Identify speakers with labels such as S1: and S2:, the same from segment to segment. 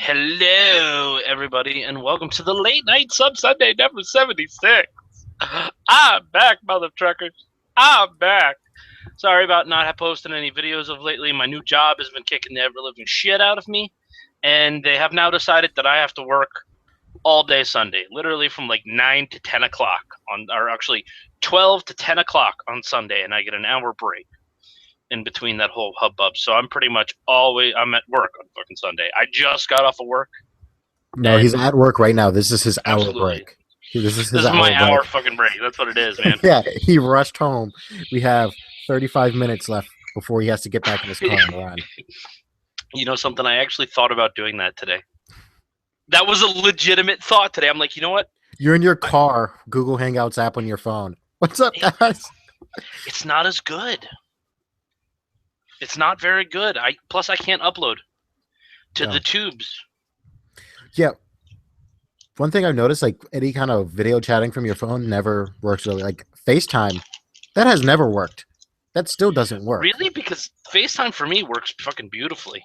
S1: Hello, everybody, and welcome to the Late Night Sub Sunday number 76. I'm back, mother truckers. I'm back. Sorry about not posting any videos of lately. My new job has been kicking the ever-living shit out of me, and they have now decided that I have to work all day Sunday, literally from like 9 to 10 o'clock, or actually 12 to 10 o'clock on Sunday, and I get an hour break in between that whole hubbub. So I'm pretty much I'm at work on fucking Sunday. I just got off of work.
S2: No, he's at work right now. This is his hour break.
S1: This is my hour fucking break. That's what it is, man.
S2: Yeah, he rushed home. We have 35 minutes left before he has to get back in his car and run.
S1: You know something? I actually thought about doing that today. That was a legitimate thought today. I'm like, you know what?
S2: You're in your car, Google Hangouts app on your phone. What's up, guys?
S1: It's not as good. It's not very good. Plus I can't upload to the tubes.
S2: Yeah. One thing I've noticed, like any kind of video chatting from your phone never works really. Like FaceTime, that has never worked. That still doesn't work.
S1: Really? Because FaceTime for me works fucking beautifully.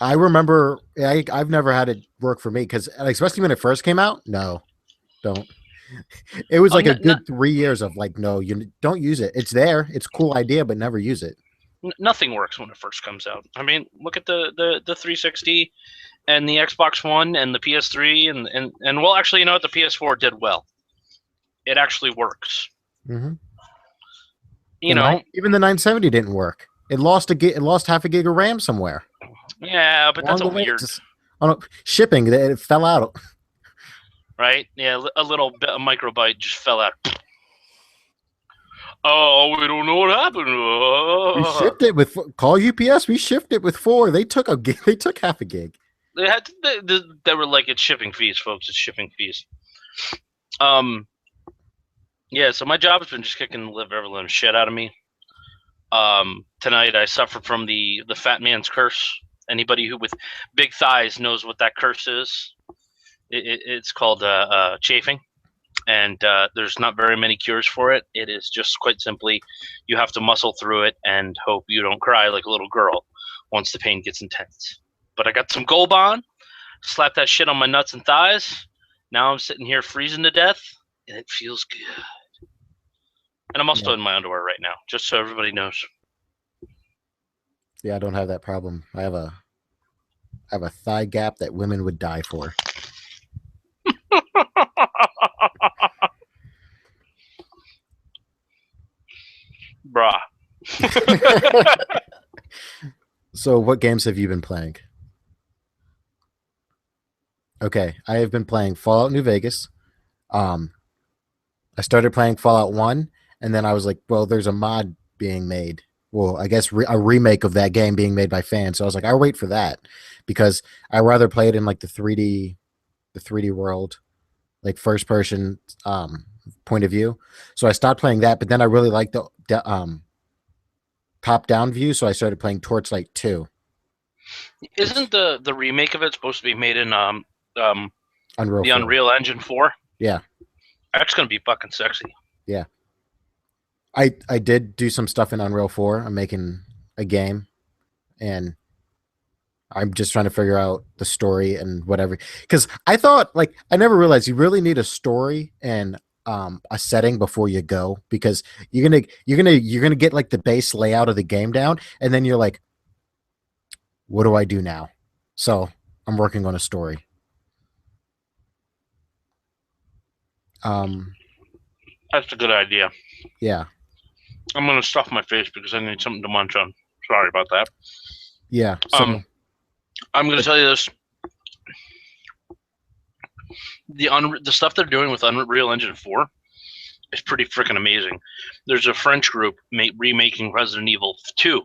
S2: I remember I've never had it work for me because especially when it first came out. No, don't. It was like a good 3 years of like, no, you don't use it. It's there. It's a cool idea, but never use it.
S1: Nothing works when it first comes out. I mean, look at the 360 and the Xbox One and the PS3 and well, actually, you know what? The PS4 did well. It actually works.
S2: Mm-hmm.
S1: Even
S2: the 970 didn't work. It lost half a gig of RAM somewhere.
S1: Yeah, but that's a weird.
S2: Shipping, it fell out.
S1: Right? Yeah, a microbyte just fell out. Oh, we don't know what happened.
S2: We shipped it with call UPS. We shipped it with 4. They took half a gig.
S1: They were like, it's shipping fees, folks. It's shipping fees. Yeah. So my job has been just kicking the living shit out of me. Tonight I suffered from the fat man's curse. Anybody who with big thighs knows what that curse is. It's called chafing. And there's not very many cures for it. It is just quite simply, you have to muscle through it and hope you don't cry like a little girl once the pain gets intense. But I got some Gold Bond, slapped that shit on my nuts and thighs. Now I'm sitting here freezing to death, and it feels good. And I'm also in my underwear right now, just so everybody knows.
S2: Yeah, I don't have that problem. I have a thigh gap that women would die for.
S1: Bruh.
S2: So what games have you been playing? Okay, I have been playing Fallout New Vegas. I started playing Fallout 1, and then I was like, well, there's a mod being made. Well, I guess a remake of that game being made by fans. So I was like, I'll wait for that because I'd rather play it in like the 3D world, like first person point of view. So I stopped playing that, but then I really liked the top down view, so I started playing Torchlight 2.
S1: Isn't the remake of it supposed to be made in
S2: Unreal
S1: Unreal Engine 4?
S2: Yeah.
S1: That's gonna be fucking sexy.
S2: Yeah. I did do some stuff in Unreal 4. I'm making a game and I'm just trying to figure out the story and whatever. Because I thought, like, I never realized you really need a story and a setting before you go, because you're gonna get like the base layout of the game down, and then you're like, what do I do now? So I'm working on a story.
S1: That's a good idea.
S2: Yeah.
S1: I'm gonna stuff my face because I need something to munch on. Sorry about that.
S2: Yeah. So,
S1: I'm gonna tell you this. The stuff they're doing with Unreal Engine 4 is pretty freaking amazing. There's a French group remaking Resident Evil 2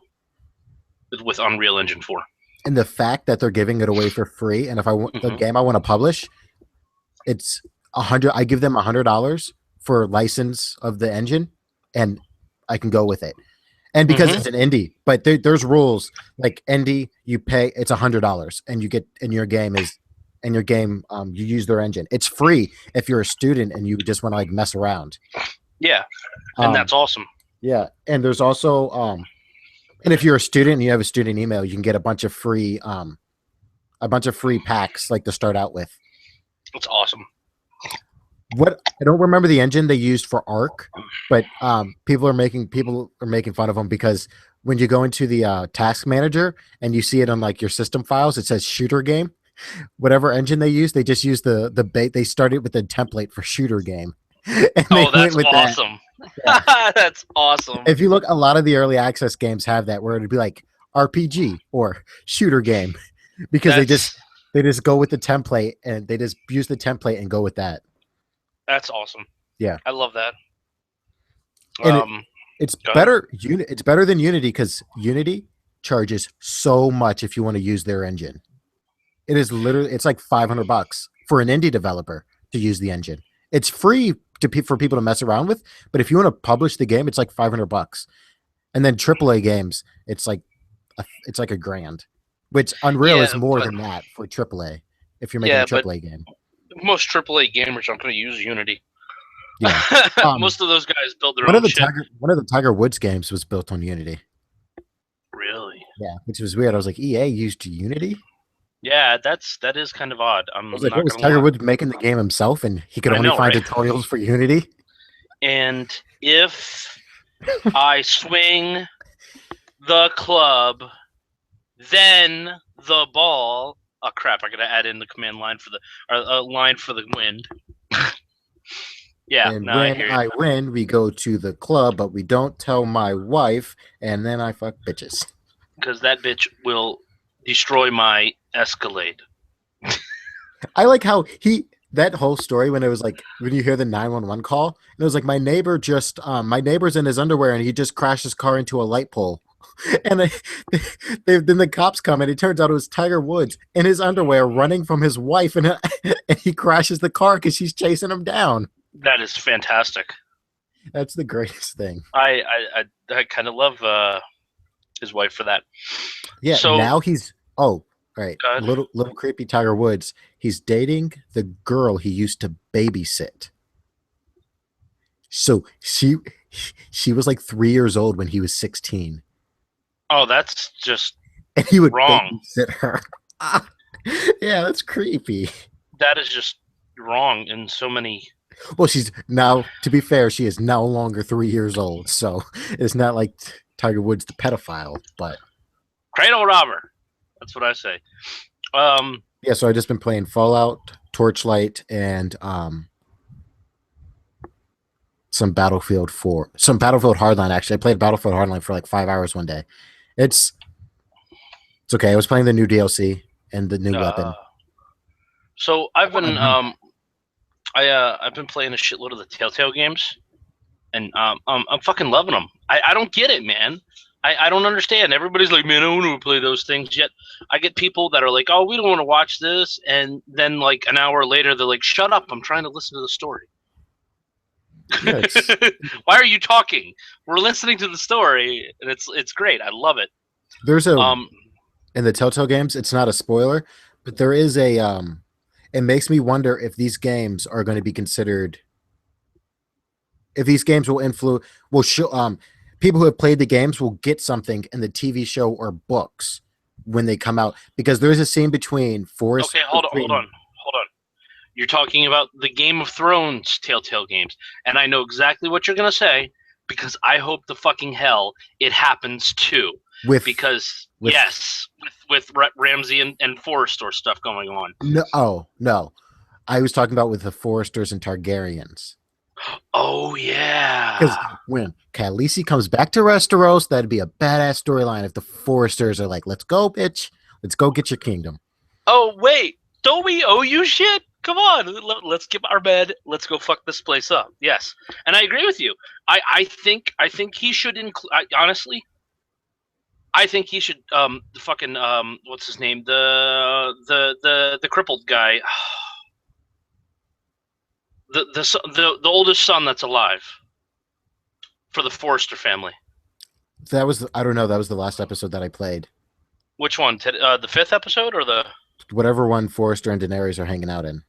S1: with Unreal Engine 4.
S2: And the fact that they're giving it away for free, and if I want the game I want to publish, it's $100. I give them $100 for license of the engine, and I can go with it. And because it's an indie, but there's rules like indie, you pay it's $100, and you get in your game you use their engine. It's free if you're a student and you just want to like mess around.
S1: Yeah, and that's awesome.
S2: Yeah, and there's also and if you're a student and you have a student email, you can get a bunch of free a bunch of free packs like to start out with.
S1: It's awesome.
S2: What I don't remember the engine they used for Ark, but people are making fun of them because when you go into the task manager and you see it on like your system files, it says shooter game. Whatever engine they use, they just use the bait. They started with the template for shooter game. And
S1: Oh, that's
S2: with
S1: awesome.
S2: That. Yeah.
S1: That's awesome.
S2: If you look, a lot of the early access games have that where it'd be like RPG or shooter game because they just go with the template and they just use the template and go with that.
S1: That's awesome.
S2: Yeah,
S1: I love that.
S2: And it's better. It's better than Unity because Unity charges so much if you want to use their engine. It is literally, it's like $500 for an indie developer to use the engine. It's free for people to mess around with, but if you want to publish the game, it's like $500. And then AAA games, it's like $1,000, which Unreal is more than that for AAA. If you're making a AAA game,
S1: most AAA gamers aren't going to use Unity.
S2: Yeah,
S1: most of those guys build their
S2: own
S1: shit.
S2: One of the Tiger Woods games was built on Unity.
S1: Really?
S2: Yeah, which was weird. I was like, EA used Unity.
S1: Yeah, that is kind of odd.
S2: I was like, what was Tiger Woods making the game himself, and he could only find tutorials for Unity?
S1: And if I swing the club, then the ball. Oh crap! I gotta add in the command line for the line for the wind. Yeah.
S2: And when I win, we go to the club, but we don't tell my wife, and then I fuck bitches.
S1: Because that bitch will destroy my Escalade.
S2: I like how that whole story when it was like when you hear the 911 call, and it was like my neighbor's in his underwear and he just crashed his car into a light pole. And then the cops come and it turns out it was Tiger Woods in his underwear running from his wife, and he crashes the car because she's chasing him down.
S1: That is fantastic.
S2: That's the greatest thing.
S1: I kind of love his wife for that.
S2: Yeah. So now he's right. Little creepy Tiger Woods. He's dating the girl he used to babysit. So she was like 3 years old when he was 16.
S1: Oh, that's just
S2: and he would
S1: wrong.
S2: Babysit her. Yeah, that's creepy.
S1: That is just wrong in so many.
S2: Well, she's now, to be fair, she is no longer 3 years old, so it's not like Tiger Woods the pedophile, but
S1: cradle robber. That's what I say.
S2: Yeah, so I've just been playing Fallout, Torchlight, and some Battlefield Hardline. Actually, I played Battlefield Hardline for like 5 hours one day. It's okay. I was playing the new DLC and the new weapon.
S1: So I've been I've been playing a shitload of the Telltale games, and I'm fucking loving them. I don't get it, man. I don't understand. Everybody's like, man, I don't want to play those things yet. I get people that are like, oh, we don't want to watch this, and then like an hour later, they're like, shut up, I'm trying to listen to the story. Yeah, why are you talking? We're listening to the story, and it's great. I love it.
S2: There's in the Telltale games, it's not a spoiler, but there is a it makes me wonder if these games are going to be considered, if these games will show people who have played the games will get something in the TV show or books when they come out, because there's a scene between Forrest.
S1: Okay, hold on. You're talking about the Game of Thrones Telltale games, and I know exactly what you're gonna say, because I hope the fucking hell it happens too. With Ramsay and Forrester stuff going on.
S2: No, I was talking about with the Forresters and Targaryens.
S1: Oh yeah,
S2: because when Khaleesi comes back to Westeros, that'd be a badass storyline if the Forresters are like, "Let's go, bitch, let's go get your kingdom."
S1: Oh wait, don't we owe you shit? Come on, let's get our bed. Let's go fuck this place up. Yes, and I agree with you. I think he should include. Honestly, I think he should. The fucking what's his name? The crippled guy. The oldest son that's alive for the Forrester family.
S2: That was I don't know. That was the last episode that I played.
S1: Which one? The 5th episode or the
S2: whatever one Forrester and Daenerys are hanging out in,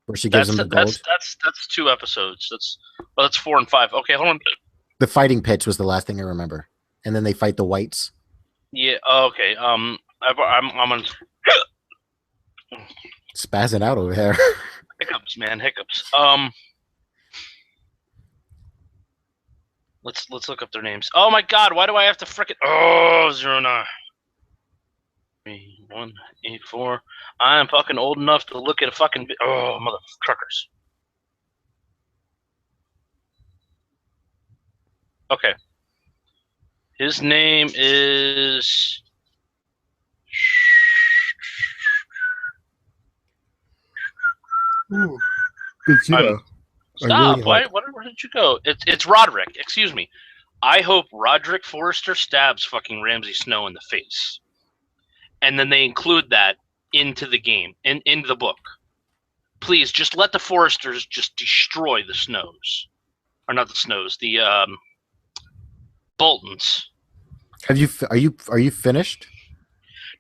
S2: where she gives them the gold.
S1: That's 2 episodes. That's 4 and 5. Okay, hold on.
S2: The fighting pitch was the last thing I remember, and then they fight the whites.
S1: Yeah. Okay. I'm on.
S2: Spazzing out over there.
S1: Hiccups, man, hiccups. Let's look up their names. Oh my God, why do I have to frickin' 09 184? I am fucking old enough to look at a fucking mother truckers. Okay. His name is Stop. Why? Where did you go? It's Roderick. Excuse me. I hope Roderick Forrester stabs fucking Ramsay Snow in the face, and then they include that into the game, into the book. Please, just let the Forresters just destroy the Snows, or not the Snows, the Boltons.
S2: Are you finished?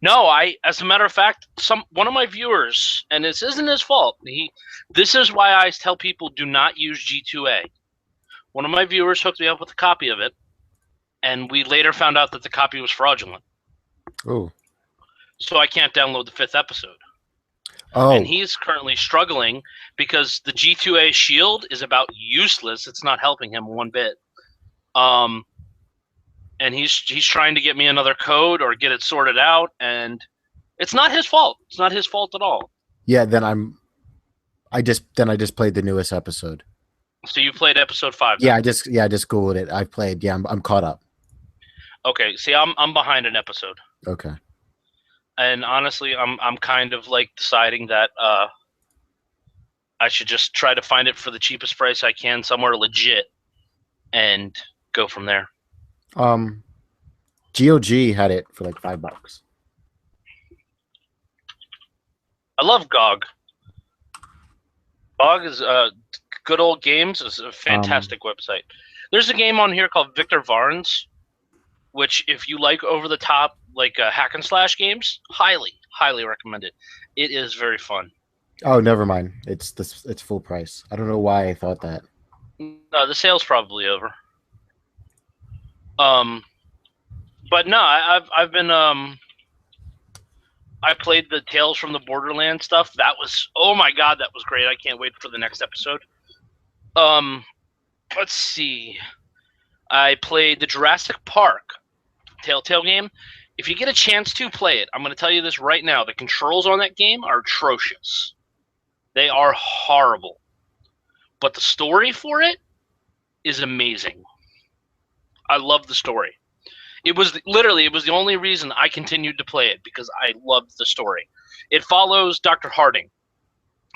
S1: No, as a matter of fact, one of my viewers, and this isn't his fault. This is why I tell people do not use G2A. One of my viewers hooked me up with a copy of it, and we later found out that the copy was fraudulent.
S2: Oh.
S1: So I can't download the 5th episode.
S2: Oh.
S1: And he's currently struggling because the G2A shield is about useless. It's not helping him one bit. And he's trying to get me another code or get it sorted out, and it's not his fault. It's not his fault at all.
S2: Yeah, I just played the newest episode.
S1: So you played episode 5?
S2: Yeah, I just googled it. I played. Yeah, I'm caught up.
S1: Okay, see, I'm behind an episode.
S2: Okay.
S1: And honestly, I'm kind of like deciding that I should just try to find it for the cheapest price I can somewhere legit, and go from there.
S2: GOG had it for like $5.
S1: I love GOG. GOG is Good Old Games is a fantastic website. There's a game on here called Victor Varns, which if you like over the top like hack and slash games, highly recommend it. It is very fun.
S2: Oh, never mind. It's full price. I don't know why I thought that.
S1: No, the sale's probably over. But no, I've been I played the Tales from the Borderlands stuff. That was, oh my God, that was great. I can't wait for the next episode. Let's see. I played the Jurassic Park Telltale game. If you get a chance to play it, I'm going to tell you this right now. The controls on that game are atrocious. They are horrible. But the story for it is amazing. I love the story. It was the only reason I continued to play it, because I loved the story. It follows Dr. Harding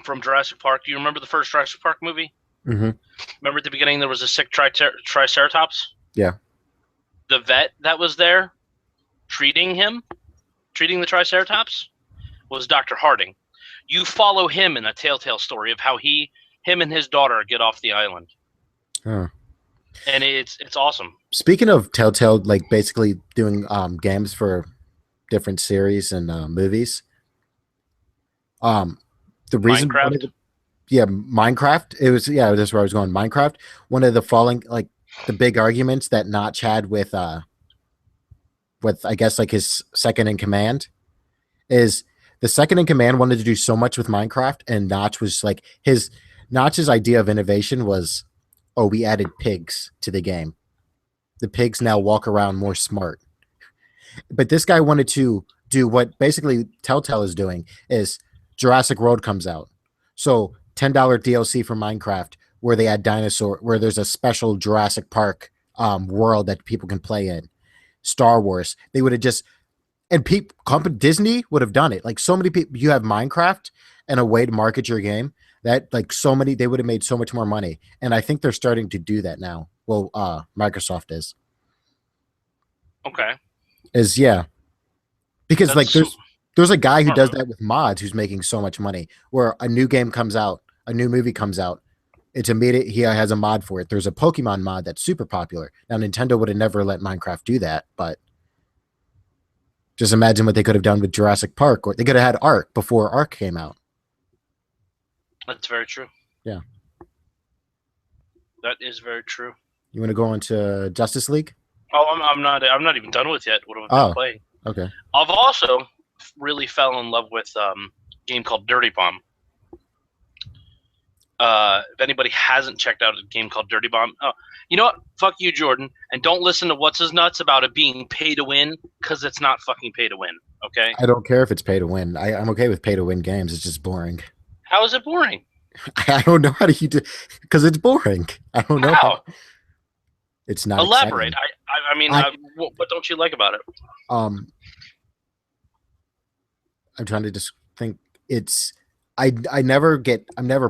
S1: from Jurassic Park. Do you remember the first Jurassic Park movie?
S2: Mm-hmm.
S1: Remember at the beginning there was a sick Triceratops?
S2: Yeah.
S1: The vet that was there treating the Triceratops was Dr. Harding. You follow him in a Telltale story of how him and his daughter get off the island.
S2: Oh.
S1: And it's awesome.
S2: Speaking of Telltale, like basically doing games for different series and movies. The reason,
S1: Minecraft.
S2: Minecraft. That's where I was going. Minecraft. One of the the big arguments that Notch had with I guess like his second in command is the second in command wanted to do so much with Minecraft, and Notch was like Notch's idea of innovation was, oh, we added pigs to the game. The pigs now walk around more smart. But this guy wanted to do what basically Telltale is doing is Jurassic World comes out. So $10 DLC for Minecraft where they add where there's a special Jurassic Park world that people can play in. Star Wars. They would have just, and Disney would have done it. Like so many people, you have Minecraft and a way to market your game that they would have made so much more money. And I think they're starting to do that now. Well, Microsoft is.
S1: Okay.
S2: Because there's a guy who does that with mods who's making so much money where a new game comes out, a new movie comes out. It's immediate. He has a mod for it. There's a Pokemon mod that's super popular. Now, Nintendo would have never let Minecraft do that, but just imagine what they could have done with Jurassic Park, or they could have had Ark before Ark came out.
S1: That's very true.
S2: Yeah.
S1: That is very true.
S2: You want to go into Justice League?
S1: Oh, I'm not even done with yet. What have I been playing?
S2: Okay.
S1: I've also really fell in love with game called Dirty Bomb. If anybody hasn't checked out a game called Dirty Bomb, you know what? Fuck you, Jordan, and don't listen to what's his nuts about it being pay to win, because it's not fucking pay to win. Okay?
S2: I don't care if it's pay to win. I'm okay with pay to win games. It's just boring.
S1: How is it boring?
S2: I don't know how to do because it's boring. I don't know
S1: How?
S2: It's not
S1: Elaborate.
S2: exciting.
S1: I mean, what don't you like about it?
S2: I'm trying to just think. It's I'm never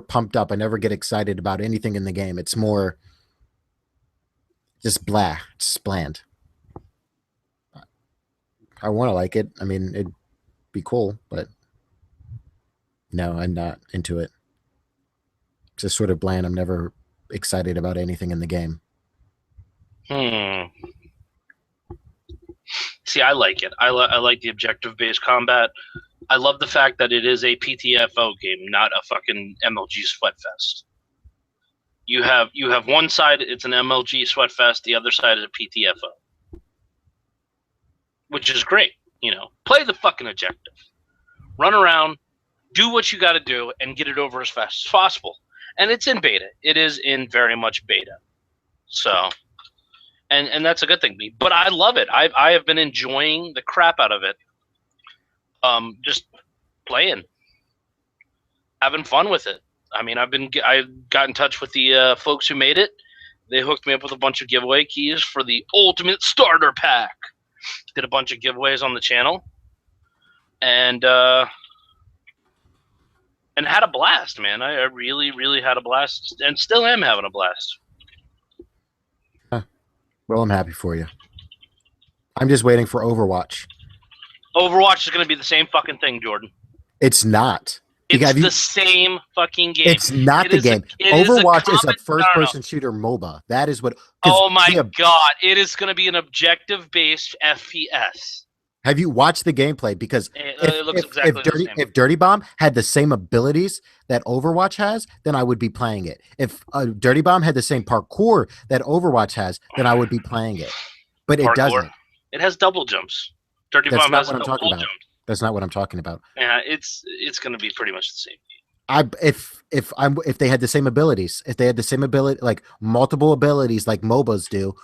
S2: pumped up. I never get excited about anything in the game. It's more just blah, just bland. I want to like it. I mean, it'd be cool, but no, I'm not into it. It's just sort of bland. I'm never excited about anything in the game.
S1: See, I like it. I like the objective-based combat. I love the fact that it is a PTFO game, not a fucking MLG Sweatfest. You have one side, it's an MLG Sweatfest. The other side is a PTFO, which is great. You know, play the fucking objective, run around, do what you got to do, and get it over as fast as possible. And it's in beta. It is in very much beta. So, and that's a good thing. But I love it. I have been enjoying the crap out of it. Just playing, having fun with it. I mean, I got in touch with the folks who made it. They hooked me up with a bunch of giveaway keys for the Ultimate Starter Pack. Did a bunch of giveaways on the channel, and had a blast, man. I really, really had a blast, and still am having a blast.
S2: Well, I'm happy for you. I'm just waiting for Overwatch.
S1: Overwatch is going to be the same fucking thing, Jordan.
S2: It's not.
S1: It's the same fucking game.
S2: It's not the game. Overwatch is a first-person shooter MOBA. That is what.
S1: Oh my god! It is going to be an objective-based FPS.
S2: Have you watched the gameplay? Because
S1: it looks exactly the same.
S2: If Dirty Bomb had the same abilities that Overwatch has, then I would be playing it. If Dirty Bomb had the same parkour that Overwatch has, then I would be playing it. But it doesn't.
S1: It has double jumps. Dirty Bomb has double jumps.
S2: That's not what I'm talking about.
S1: Yeah, it's going to be pretty much the same game.
S2: If they had the same abilities, like multiple abilities like MOBAs do,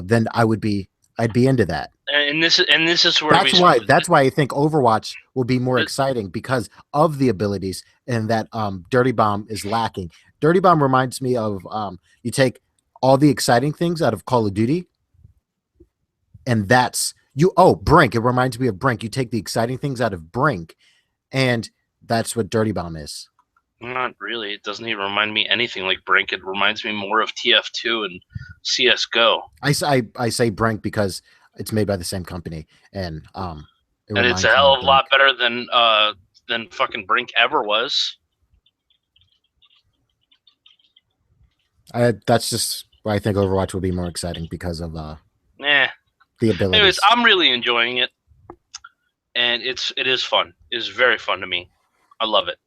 S2: then I'd be into that.
S1: And this is where
S2: that's why I think Overwatch will be more exciting because of the abilities and that Dirty Bomb is lacking. Dirty Bomb reminds me of you take all the exciting things out of Call of Duty, and that's Brink. It reminds me of Brink. You take the exciting things out of Brink, and that's what Dirty Bomb is.
S1: Not really. It doesn't even remind me anything like Brink. It reminds me more of TF2 and CS:GO.
S2: I say Brink because it's made by the same company, and
S1: it's a hell of a lot better than fucking Brink ever was.
S2: That's just why I think Overwatch will be more exciting because of the abilities.
S1: Anyways, I'm really enjoying it, and it is fun. It's very fun to me. I love it.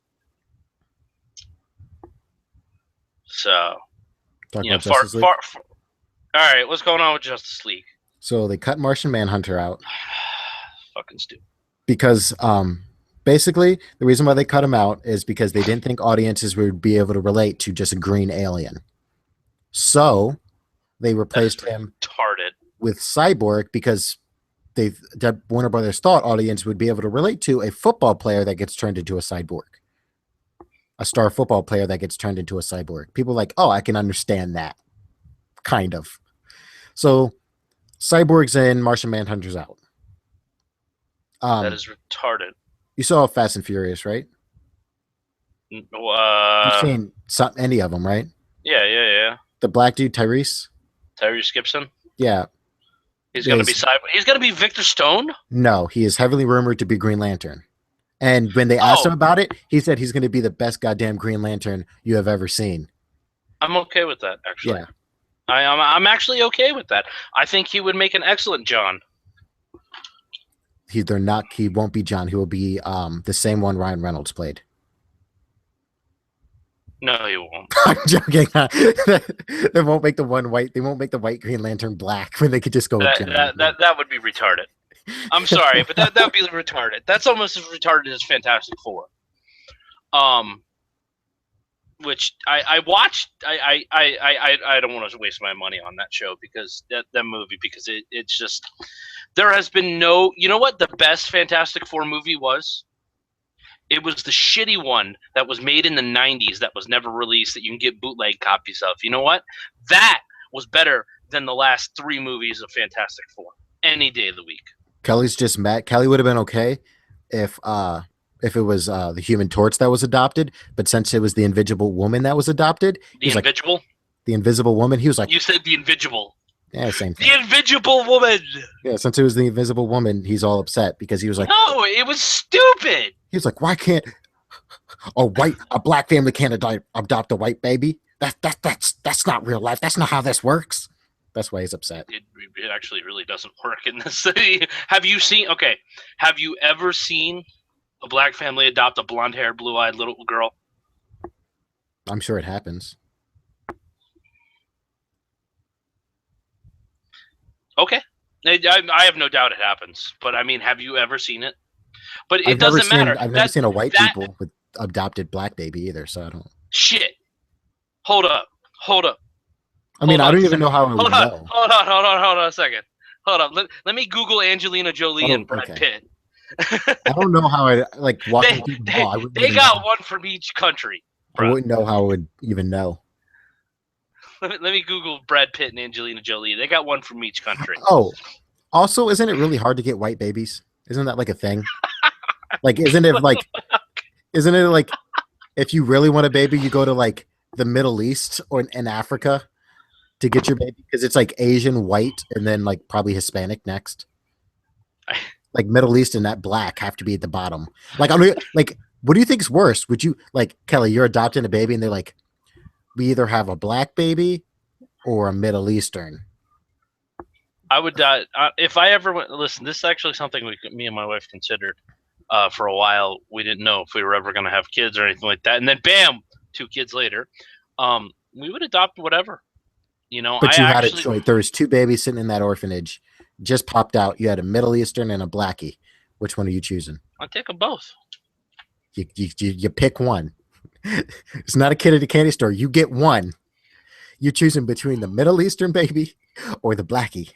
S1: So, all right, what's going on with Justice League?
S2: So they cut Martian Manhunter out.
S1: Fucking stupid.
S2: Because basically the reason why they cut him out is because they didn't think audiences would be able to relate to just a green alien. So they replaced him with Cyborg because Warner Brothers thought audience would be able to relate to a football player that gets turned into a cyborg. A star football player that gets turned into a cyborg. People are like, oh, I can understand that. Kind of. So Cyborg's in, Martian Manhunter's out.
S1: That is retarded.
S2: You saw Fast and Furious, right? You've seen any of them, right?
S1: Yeah.
S2: The black dude, Tyrese
S1: Gibson?
S2: Yeah.
S1: He's going to be Cyborg. He's going to be Victor Stone?
S2: No, he is heavily rumored to be Green Lantern. And when they asked him about it, he said he's going to be the best goddamn Green Lantern you have ever seen.
S1: I'm okay with that, actually.
S2: Yeah.
S1: I'm actually okay with that. I think he would make an excellent John.
S2: He won't be John. He will be the same one Ryan Reynolds played.
S1: No, he won't.
S2: I'm joking. They won't make the white Green Lantern black when they could just go with John.
S1: That would be retarded. I'm sorry, but that would be retarded. That's almost as retarded as Fantastic Four. Um, which I watched. I don't want to waste my money on that show because that movie because it's just there has been no. You know what the best Fantastic Four movie was? It was the shitty one that was made in the 90s that was never released that you can get bootleg copies of. You know what? That was better than the last 3 movies of Fantastic Four any day of the week.
S2: Kelly's just mad. Kelly would have been okay if it was the Human Torch that was adopted, but since it was the Invisible Woman that was adopted,
S1: The
S2: he's like
S1: Invisible?
S2: the Invisible Woman. He was like,
S1: You said the Invisible.
S2: yeah, same thing.
S1: The Invisible Woman.
S2: Yeah, since it was the Invisible Woman, he's all upset because he was like,
S1: No, it was stupid.
S2: he was like, why can't a black family can't adopt a white baby? That's not real life. That's not how this works. That's why he's upset.
S1: It actually really doesn't work in this city. Have you seen? Okay, have you ever seen a black family adopt a blonde-haired, blue-eyed little girl?
S2: I'm sure it happens.
S1: Okay, I have no doubt it happens. But I mean, have you ever seen it? But it
S2: I've never
S1: doesn't matter.
S2: I've never seen a white people with adopted black baby either, so I don't.
S1: Shit. Hold up.
S2: I mean, I don't even know how I would
S1: Hold
S2: know.
S1: on a second. Hold up. Let me Google Angelina Jolie and Brad Pitt.
S2: I don't know how I like walking through the mall.
S1: They got one from each country.
S2: Bro. I wouldn't know how I would even know.
S1: Let me Google Brad Pitt and Angelina Jolie. They got one from each country.
S2: Oh, also, isn't it really hard to get white babies? Isn't that like a thing? Like, isn't it like if you really want a baby, you go to like the Middle East or in Africa to get your baby because it's like Asian, white, and then like probably Hispanic next. Like Middle East and that black have to be at the bottom. Like, I'm like, what do you think is worse? Would you like Kelly? You're adopting a baby, and they're like, we either have a black baby or a Middle Eastern.
S1: I would if I ever went. Listen, this is actually something me and my wife considered for a while. We didn't know if we were ever going to have kids or anything like that, and then bam, 2 kids later, we would adopt whatever. You know,
S2: but you had a choice. There was 2 babies sitting in that orphanage, just popped out. You had a Middle Eastern and a blackie. Which one are you choosing?
S1: I'll take them both.
S2: You pick one. It's not a kid at a candy store. You get one. You're choosing between the Middle Eastern baby or the blackie.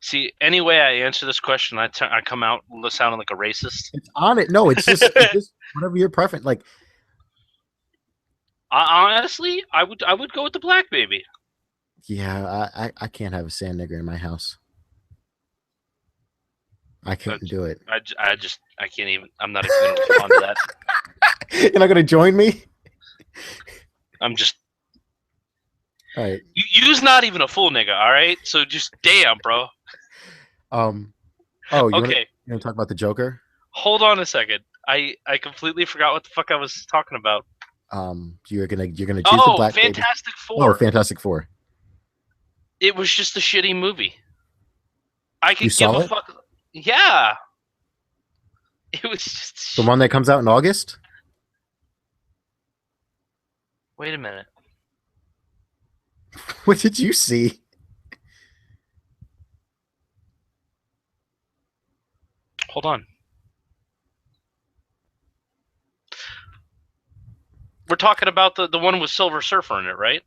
S1: See, any way I answer this question, I come out sounding like a racist.
S2: It's on it. No, it's just whatever your preference. Like,
S1: honestly, I would go with the black baby.
S2: Yeah, I can't have a sand nigger in my house. I couldn't do it.
S1: I can't even. I'm not even going to respond to that.
S2: You're not going to join me?
S1: I'm just.
S2: All right.
S1: You's not even a full nigga, all right? So just damn, bro.
S2: Oh,
S1: okay.
S2: You want to talk about the Joker?
S1: Hold on a second. I completely forgot what the fuck I was talking about.
S2: You're gonna choose the black
S1: Fantastic
S2: baby.
S1: Four.
S2: Oh, Fantastic Four.
S1: It was just a shitty movie. I could
S2: you
S1: give
S2: saw
S1: a
S2: it?
S1: fuck. Yeah. It was just
S2: the one that comes out in August.
S1: Wait a minute.
S2: What did you see?
S1: Hold on. We're talking about the one with Silver Surfer in it, right?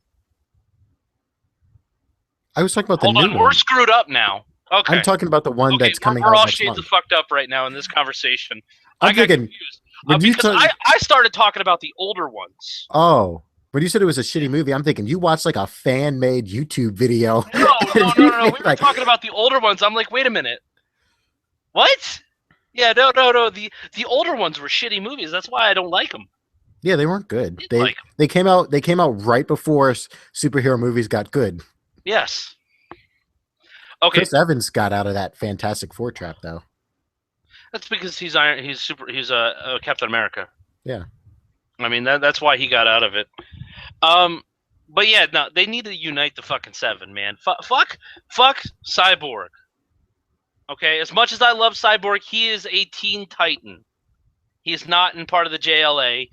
S2: I was talking about the
S1: Hold
S2: new
S1: on,
S2: one.
S1: we're screwed up now. Okay.
S2: I'm talking about the one that's coming out
S1: next month. We're all shades of fucked up right now in this conversation. I got confused. Because I started talking about the older ones.
S2: Oh. When you said it was a shitty movie, I'm thinking you watched like a fan-made YouTube video.
S1: No. We were talking about the older ones. I'm like, wait a minute. What? Yeah, no. The older ones were shitty movies. That's why I don't like them.
S2: Yeah, they weren't good. They came out right before superhero movies got good.
S1: Yes. Okay.
S2: Chris Evans got out of that Fantastic Four trap though.
S1: That's because he's Captain America.
S2: Yeah.
S1: I mean that's why he got out of it. But yeah, no, they need to unite the fucking 7, man. Fuck Cyborg. Okay, as much as I love Cyborg, he is a Teen Titan. He is not in part of the JLA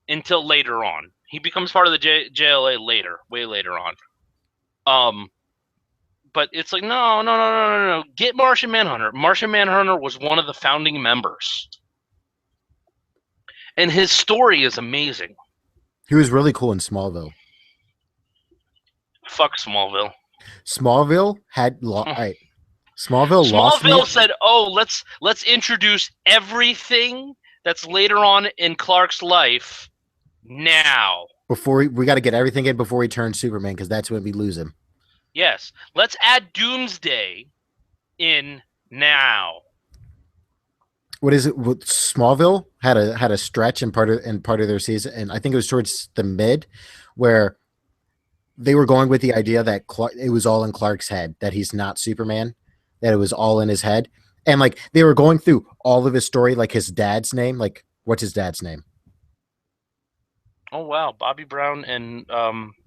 S1: until later on. He becomes part of the JLA later, way later on. But it's like no. Get Martian Manhunter. Martian Manhunter was one of the founding members. and his story is amazing.
S2: He was really cool in Smallville.
S1: Fuck Smallville.
S2: Smallville had all right. Smallville lost me.
S1: Smallville said, "Oh, let's introduce everything that's later on in Clark's life now."
S2: Before we got to get everything in before he turns Superman, because that's when we lose him.
S1: Yes, let's add Doomsday in now.
S2: What is it? Smallville had a stretch in part of their season, and I think it was towards the mid, where they were going with the idea that it was all in Clark's head, that he's not Superman, that it was all in his head, and like they were going through all of his story, like his dad's name, like what's his dad's name?
S1: Oh wow, Bobby Brown and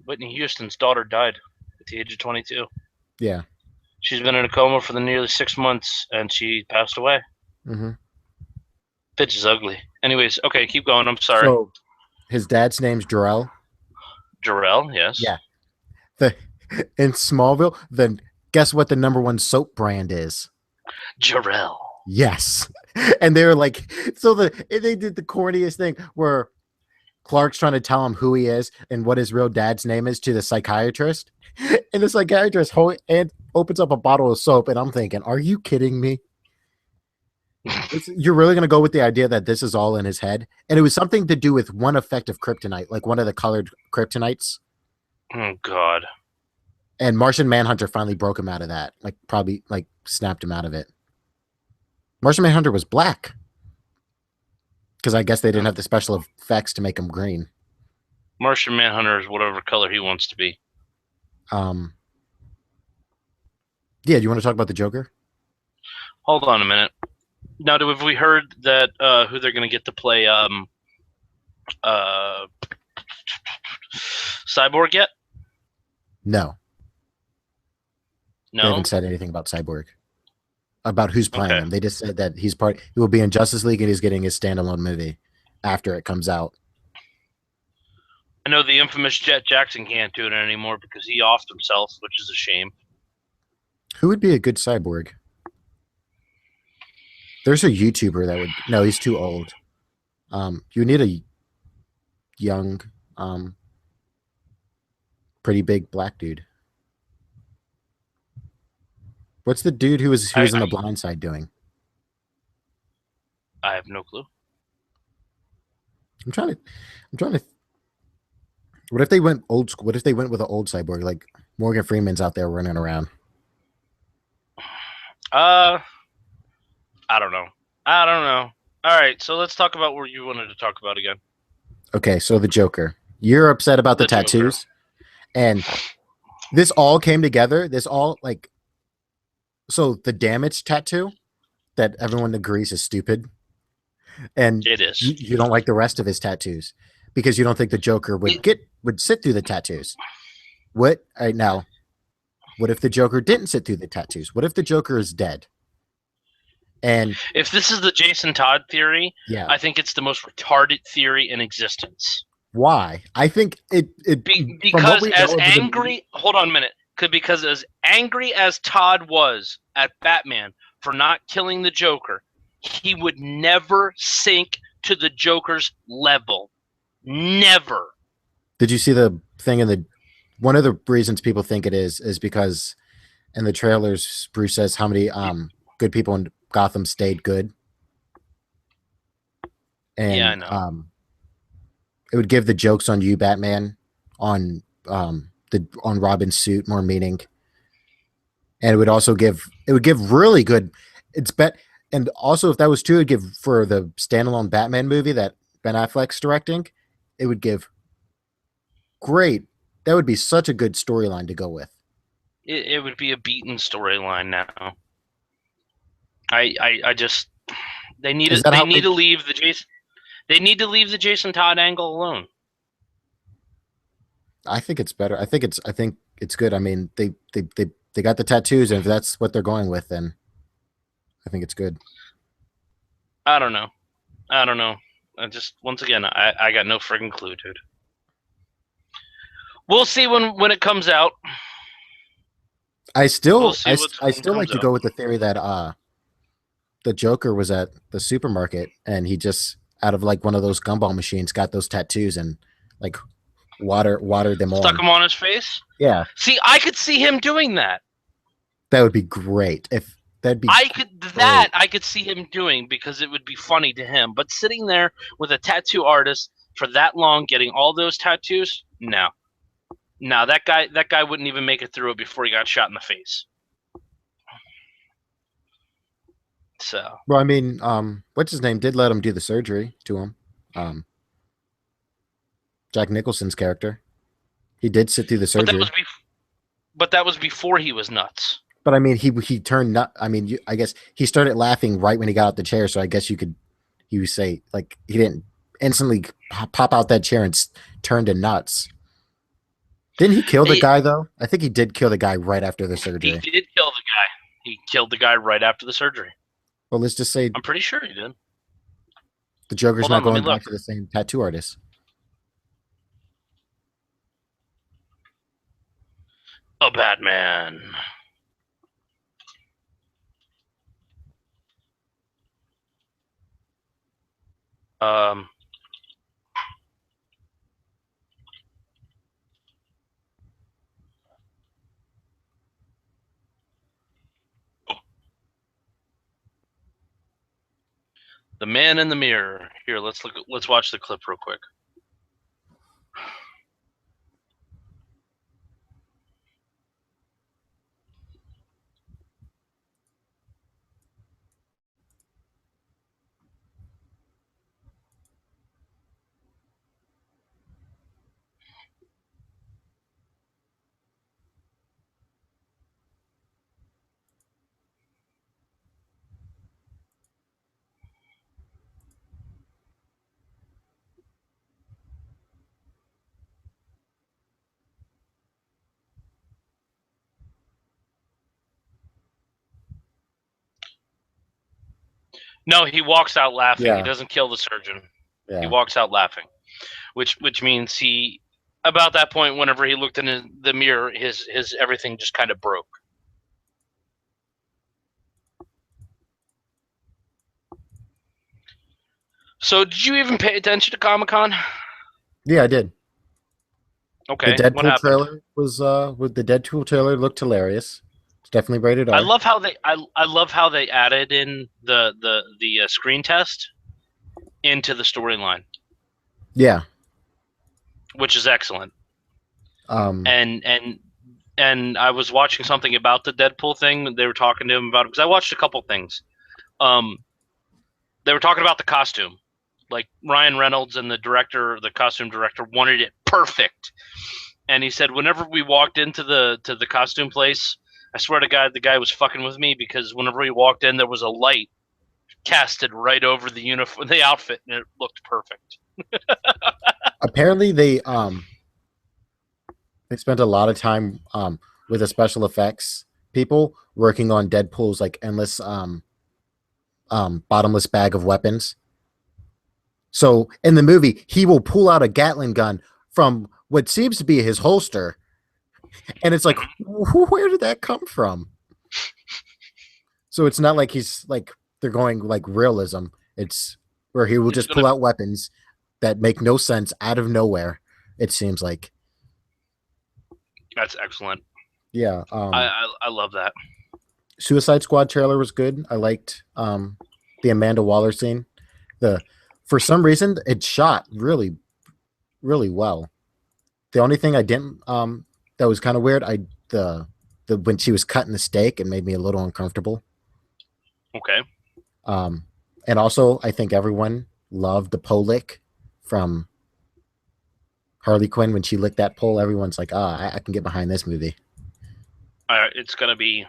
S1: Whitney Houston's daughter died at the age of 22.
S2: Yeah,
S1: she's been in a coma for the nearly 6 months, and she passed away.
S2: Mm-hmm.
S1: Bitch is ugly. Anyways, okay, keep going. I'm sorry.
S2: So his dad's name's Jor-El.
S1: Jor-El, yes.
S2: Yeah. In Smallville, then guess what the #1 soap brand is?
S1: Jor-El.
S2: Yes. And they were like, so they did the corniest thing where Clark's trying to tell him who he is and what his real dad's name is to the psychiatrist. And the psychiatrist opens up a bottle of soap, and I'm thinking, are you kidding me? You're really going to go with the idea that this is all in his head? And it was something to do with one effect of kryptonite, like one of the colored kryptonites.
S1: Oh, God.
S2: And Martian Manhunter finally broke him out of that. Like, probably, like, snapped him out of it. Martian Manhunter was black. Because I guess they didn't have the special effects to make him green.
S1: Martian Manhunter is whatever color he wants to be.
S2: Yeah, do you want to talk about the Joker?
S1: Hold on a minute. Now, have we heard that who they're going to get to play Cyborg yet?
S2: No.
S1: No?
S2: They haven't said anything about Cyborg. About who's playing him. They just said that he will be in Justice League and he's getting his standalone movie after it comes out.
S1: I know the infamous Jet Jackson can't do it anymore because he offed himself, which is a shame.
S2: Who would be a good Cyborg? There's a YouTuber that would... No, he's too old. You need a young, pretty big black dude. What's the dude who was in The Blind Side doing?
S1: I have no clue.
S2: I'm trying to. What if they went old school? What if they went with an old Cyborg, like Morgan Freeman's out there running around?
S1: I don't know. All right, so let's talk about what you wanted to talk about again.
S2: Okay, so the Joker. You're upset about the tattoos, Joker. And this all came together. This all like. So the damage tattoo that everyone agrees is stupid. And
S1: it is.
S2: You don't like the rest of his tattoos because you don't think the Joker would sit through the tattoos. What if the Joker didn't sit through the tattoos? What if the Joker is dead? And
S1: if this is the Jason Todd theory,
S2: yeah,
S1: I think it's the most retarded theory in existence.
S2: Why? I think
S1: because as angry. Hold on a minute. Because as angry as Todd was at Batman for not killing the Joker, he would never sink to the Joker's level. Never.
S2: Did you see the thing one of the reasons people think it is because in the trailers, Bruce says how many good people in Gotham stayed good. And
S1: yeah, I know.
S2: It would give the jokes on you, Batman, on Robin's suit more meaning, and it would give really good. And also if that was true, it'd give for the standalone Batman movie that Ben Affleck's directing, it would give great. That would be such a good storyline to go with.
S1: It would be a beaten storyline now. I just they need to leave the Jason Todd angle alone.
S2: I think it's better. I think it's good. I mean, they got the tattoos, and if that's what they're going with, then I think it's good.
S1: I don't know. I just once again, I got no friggin' clue, dude. We'll see when it comes out.
S2: I still like to go with the theory that the Joker was at the supermarket and he just out of like one of those gumball machines, got those tattoos, and like watered them
S1: Stuck
S2: on.
S1: him on his face.
S2: Yeah,
S1: See, I could see him doing that.
S2: that would be great. If that'd be
S1: I could see him doing because it would be funny to him. But sitting there with a tattoo artist for that long, getting all those tattoos, no, that guy wouldn't even make it through it before he got shot in the face. So,
S2: well, I mean, what's his name did let him do the surgery to him. Jack Nicholson's character, he did sit through the surgery.
S1: But that was before he was nuts.
S2: But I mean, he turned nut. I mean, I guess he started laughing right when he got out the chair. So I guess you would say like he didn't instantly pop out that chair and turn to nuts. Didn't he kill the guy though? I think he did kill the guy right after the surgery.
S1: He did kill the guy. He killed the guy right after the surgery.
S2: Well, let's just say
S1: I'm pretty sure he did.
S2: The Joker's not going back to the same tattoo artist.
S1: A Batman. The Man in the Mirror. Here, let's watch the clip real quick. No, he walks out laughing. Yeah. He doesn't kill the surgeon. Yeah. He walks out laughing, which means he, about that point, whenever he looked in the mirror, his everything just kind of broke. So, did you even pay attention to Comic-Con?
S2: Yeah, I did.
S1: Okay.
S2: The Deadpool trailer was with the Deadpool trailer looked hilarious. It's definitely rated R.
S1: I love how they added in the screen test into the storyline.
S2: Yeah.
S1: Which is excellent. And I was watching something about the Deadpool thing. They were talking to him about it because I watched a couple things. They were talking about the costume. Like Ryan Reynolds and the costume director wanted it perfect. And he said whenever we walked into the costume place, I swear to God, the guy was fucking with me because whenever we walked in, there was a light casted right over the uniform, the outfit, and it looked perfect.
S2: Apparently, they spent a lot of time with the special effects people working on Deadpool's like endless bottomless bag of weapons. So in the movie, he will pull out a Gatling gun from what seems to be his holster, and it's like, where did that come from? So it's not like he's like they're going like realism. It's where he will just pull out weapons that make no sense out of nowhere. It seems like.
S1: That's excellent.
S2: Yeah,
S1: I love that.
S2: Suicide Squad trailer was good. I liked the Amanda Waller scene. For some reason, it shot really, really well. The only thing I didn't that was kind of weird, when she was cutting the steak, it made me a little uncomfortable.
S1: Okay.
S2: And also, I think everyone loved the pole lick from Harley Quinn when she licked that pole. Everyone's like, I can get behind this movie.
S1: It's gonna be,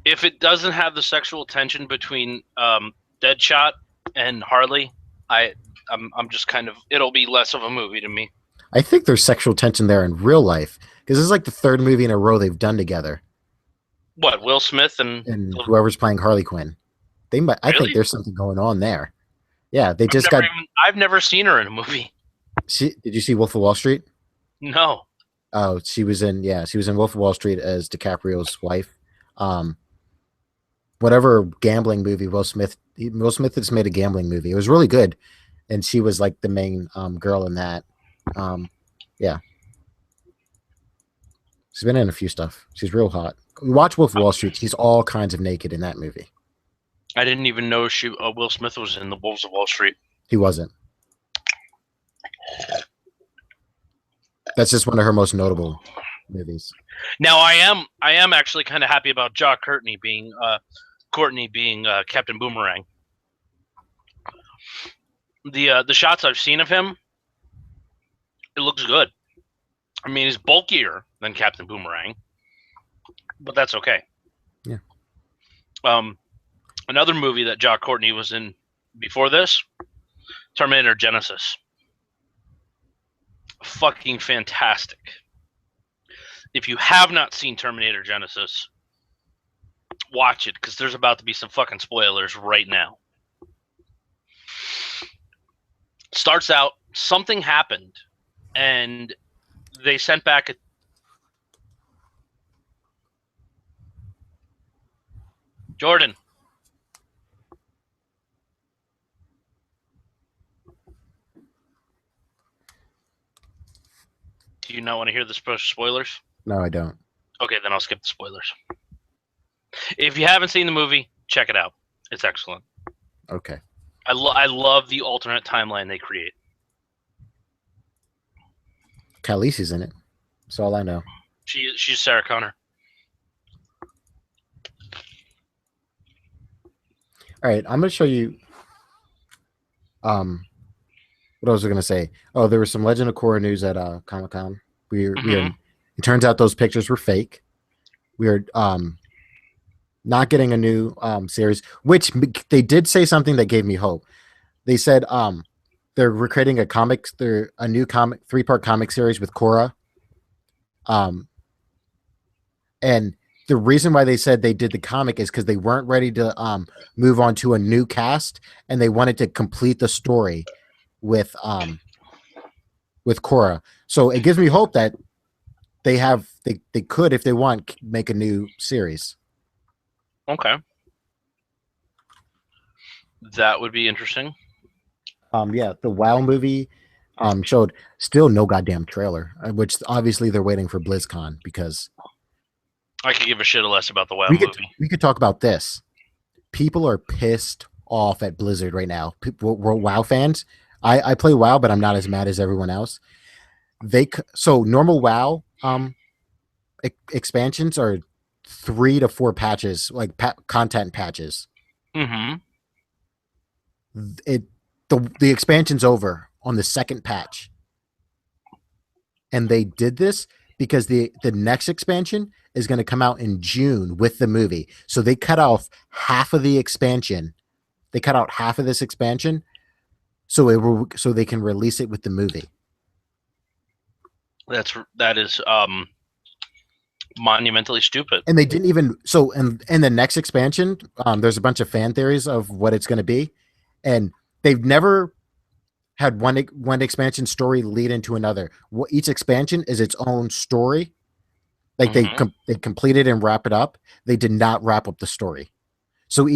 S1: if it doesn't have the sexual tension between Deadshot and Harley, I'm just kind of, it'll be less of a movie to me.
S2: I think there's sexual tension there in real life because this is like the third movie in a row they've done together.
S1: What, Will Smith and
S2: whoever's playing Harley Quinn? They might. Really? I think there's something going on there. Yeah,
S1: I've never seen her in a movie.
S2: Did you see Wolf of Wall Street?
S1: No.
S2: Oh, she was in Wolf of Wall Street as DiCaprio's wife. whatever gambling movie Will Smith just made a gambling movie. It was really good, and she was like the main girl in that. Yeah, she's been in a few stuff. She's real hot. Watch Wolf of Wall Street. She's all kinds of naked in that movie.
S1: I didn't even know Will Smith was in the Wolves of Wall Street.
S2: He wasn't. That's just one of her most notable movies.
S1: Now I am actually kind of happy about Courtney being Captain Boomerang. The shots I've seen of him, it looks good. I mean, he's bulkier than Captain Boomerang, but that's okay.
S2: Yeah.
S1: Another movie that Courtney was in before this, Terminator Genesis. Fucking fantastic. If you have not seen Terminator Genesis, watch it, because there's about to be some fucking spoilers right now. Starts out, something happened, and they sent back Jordan. Do you not want to hear the spoilers?
S2: No, I don't.
S1: Okay, then I'll skip the spoilers. If you haven't seen the movie, check it out. It's excellent.
S2: Okay.
S1: I love the alternate timeline they create.
S2: Khaleesi's in it. That's all I know.
S1: She's Sarah Connor.
S2: All right, I'm going to show you. What was I going to say? Oh, there was some Legend of Korra news at Comic-Con. It turns out those pictures were fake. We are not getting a new series, which they did say something that gave me hope. They said they're recreating a new comic 3-part comic series with Korra. And the reason why they said they did the comic is because they weren't ready to move on to a new cast, and they wanted to complete the story with Korra. So it gives me hope that they could, if they want, make a new series.
S1: Okay. That would be interesting.
S2: Yeah, the WoW movie showed still no goddamn trailer, which obviously they're waiting for BlizzCon, because
S1: I could give a shit less about the WoW movie.
S2: We could talk about this. People are pissed off at Blizzard right now. We're WoW fans. I play WoW, but I'm not as mad as everyone else. So normal WoW expansions are 3 to 4 patches, like content patches.
S1: Mm-hmm.
S2: The expansion's over on the second patch, and they did this because the next expansion is going to come out in June with the movie. So they cut off half of the expansion. They cut out half of this expansion, so they can release it with the movie.
S1: That is monumentally stupid.
S2: And they didn't even in the next expansion, there's a bunch of fan theories of what it's going to be, and they've never had one expansion story lead into another. Each expansion is its own story. Like they complete it and wrap it up. They did not wrap up the story. So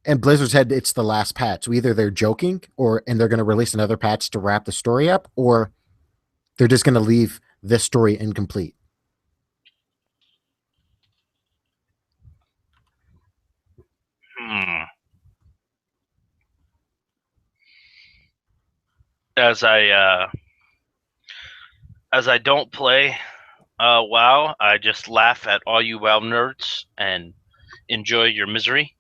S2: and Blizzard said it's the last patch. So either they're joking and they're going to release another patch to wrap the story up, or they're just going to leave this story incomplete.
S1: As I don't play WoW, I just laugh at all you WoW nerds and enjoy your misery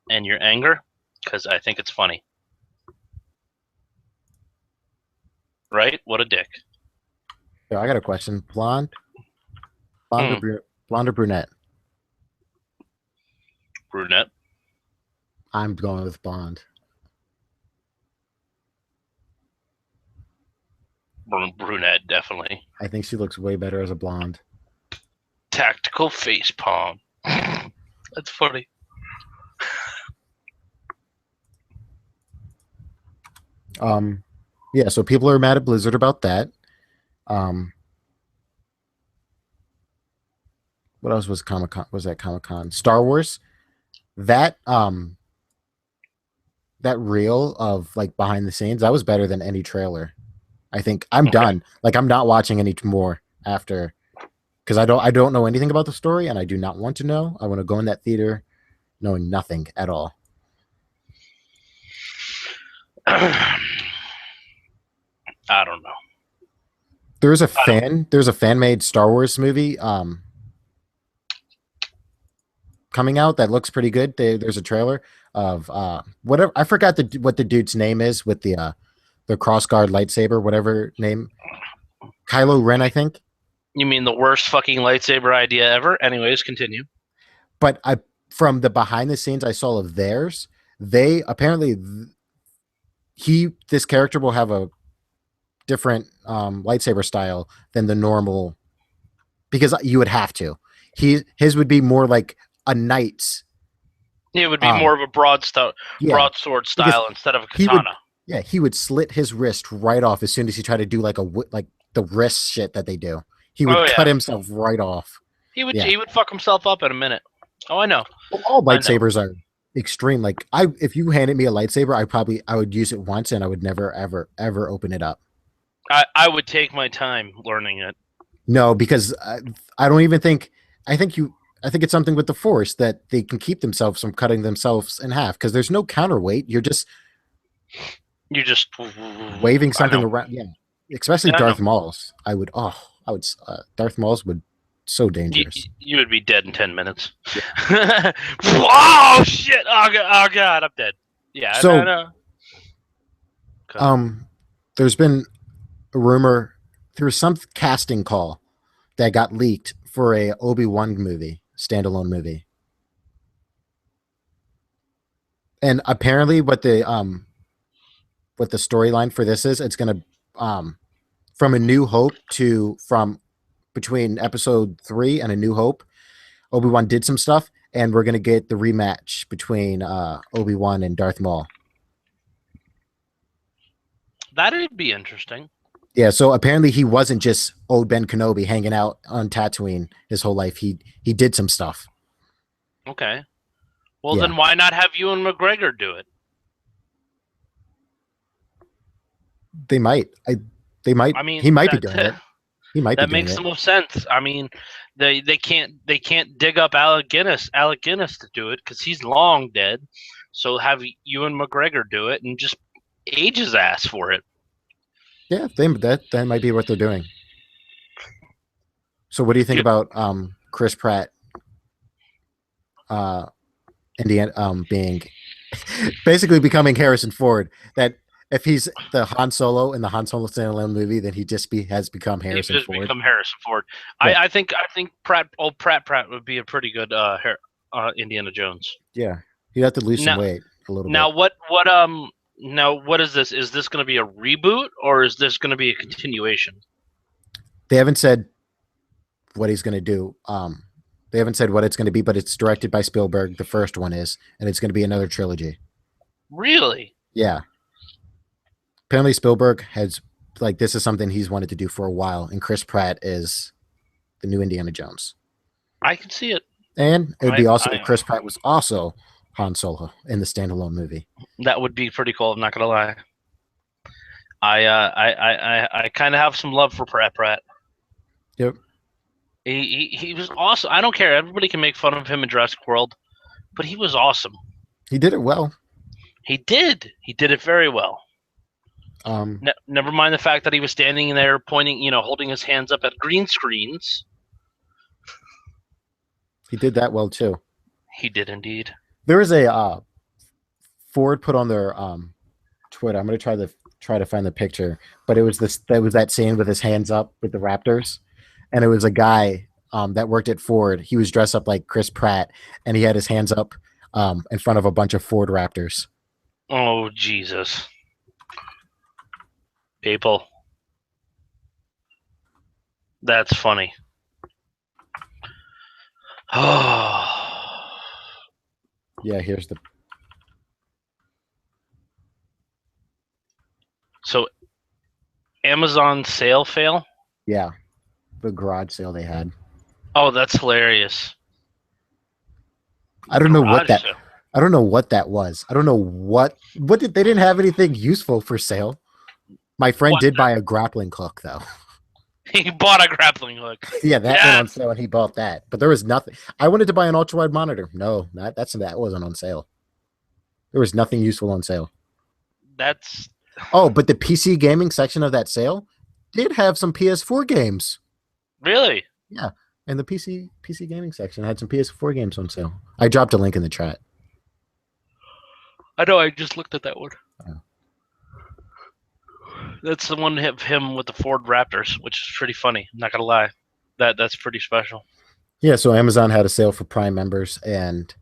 S1: and your anger, because I think it's funny. Right? What a dick.
S2: So I got a question. Blonde or brunette?
S1: Brunette.
S2: I'm going with blonde.
S1: Brunette, definitely.
S2: I think she looks way better as a blonde.
S1: Tactical face palm. That's funny.
S2: Yeah, so people are mad at Blizzard about that. What else was Comic-Con? Was that Comic-Con? Star Wars. that that reel of like behind the scenes, that was better than any trailer. I think I'm
S1: Okay.
S2: done. Like I'm not watching any more after because I don't know anything about the story and I do not want to know. I want to go in that theater knowing nothing at all.
S1: I don't know.
S2: There's a
S1: I don't.
S2: fan made Star Wars movie coming out that looks pretty good. There's a trailer of whatever I forgot what the dude's name is with the crossguard lightsaber, whatever name. Kylo Ren, I think.
S1: You mean the worst fucking lightsaber idea ever? Anyways, continue.
S2: But I from the behind the scenes I saw of theirs, they apparently this character will have a different lightsaber style than the normal because you would have to. His would be more like a knight's.
S1: It would be more of a
S2: Yeah,
S1: broadsword
S2: because
S1: style instead of a
S2: he would
S1: katana.
S2: yeah he would slit his wrist right off as soon as he tried to do like the wrist shit that they do. He would
S1: Oh
S2: cut
S1: yeah,
S2: himself right off. Yeah,
S1: he would fuck himself up in a minute. Oh, I know.
S2: all
S1: I know.
S2: lightsabers are extreme. Like if you handed me a lightsaber, I would use it once and I would never ever open it up.
S1: I would take my time learning it.
S2: No, because I don't even think I think you I think it's something with the force that they can keep themselves from cutting themselves in half because there's no counterweight. You're just
S1: You just
S2: waving
S1: I
S2: something
S1: know.
S2: around. Yeah, especially
S1: Yeah, I know.
S2: Darth Maul's. I would Darth Maul's would so dangerous.
S1: You would be dead in 10 minutes. Oh shit! Oh god, I'm dead. Yeah,
S2: So
S1: no.
S2: there's been a rumor there was some casting call that got leaked for a Obi-Wan movie, standalone movie. And apparently what the storyline for this is, it's going to from A New Hope to from between episode 3 and A New Hope, Obi-Wan did some stuff and we're going to get the rematch between Obi-Wan and Darth Maul.
S1: That'd be interesting.
S2: Yeah, so apparently he wasn't just old Ben Kenobi hanging out on Tatooine his whole life. He did some stuff.
S1: Okay. Well,
S2: Yeah.
S1: then why not have Ewan McGregor do it?
S2: They might. They might.
S1: I mean,
S2: he might be doing it. He might be
S1: that
S2: doing
S1: makes
S2: it.
S1: the most sense. I mean, they can't dig up Alec Guinness to do it because he's long dead. So have Ewan McGregor do it and just age his ass for it.
S2: Yeah, that might be what they're doing. So, what do you think about Chris Pratt, Indiana, being basically becoming Harrison Ford? That if he's the Han Solo in the Han Solo standalone movie, then he has become Harrison
S1: He's just
S2: Ford.
S1: become Harrison Ford.
S2: Yeah.
S1: I think Pratt would be a pretty good Indiana Jones.
S2: Yeah, he'd have to lose some weight a little bit.
S1: Now what is this? Is this going to be a reboot or is this going to be a continuation?
S2: They haven't said what he's going to do. They haven't said what it's going to be, but it's directed by Spielberg. The first one is, and it's going to be another trilogy.
S1: Really?
S2: Yeah. Apparently, Spielberg has this is something he's wanted to do for a while, and Chris Pratt is the new Indiana Jones.
S1: I can see it.
S2: And it would be awesome if Chris Pratt was also Han Solo in the standalone movie.
S1: That would be pretty cool. I'm not gonna lie. I kind of have some love for Pratt.
S2: Yep.
S1: He was awesome. I don't care. Everybody can make fun of him in Jurassic World, but he was awesome.
S2: He did it well.
S1: He did. He did it very well. Never mind the fact that he was standing there pointing, holding his hands up at green screens.
S2: He did that well too.
S1: He did indeed.
S2: There was a Ford put on their Twitter. I'm going to try to find the picture, but it was that scene with his hands up with the Raptors, and it was a guy that worked at Ford. He was dressed up like Chris Pratt, and he had his hands up in front of a bunch of Ford Raptors.
S1: Oh Jesus! People, that's funny. Oh.
S2: Yeah, here's the.
S1: So, Amazon sale fail?
S2: Yeah, the garage sale they had.
S1: Oh, that's hilarious.
S2: I don't know what that. I don't know what that was. I don't know what did they didn't have anything useful for sale. My friend
S1: What?
S2: did buy a grappling hook though.
S1: He bought a grappling hook.
S2: Yeah, that
S1: Yeah.
S2: went on sale and he bought that. But there was nothing. I wanted to buy an ultra wide monitor. No, that wasn't on sale. There was nothing useful on sale.
S1: That's
S2: Oh, but the PC gaming section of that sale did have some PS4 games.
S1: really.
S2: Yeah, and the PC gaming section had some PS4 games on sale. I dropped a link in the chat.
S1: I know. I just looked at that one.
S2: Oh.
S1: That's the one of him with the Ford Raptors, which is pretty funny. I'm not gonna lie. That's pretty special.
S2: Yeah, so Amazon had a sale for Prime members, and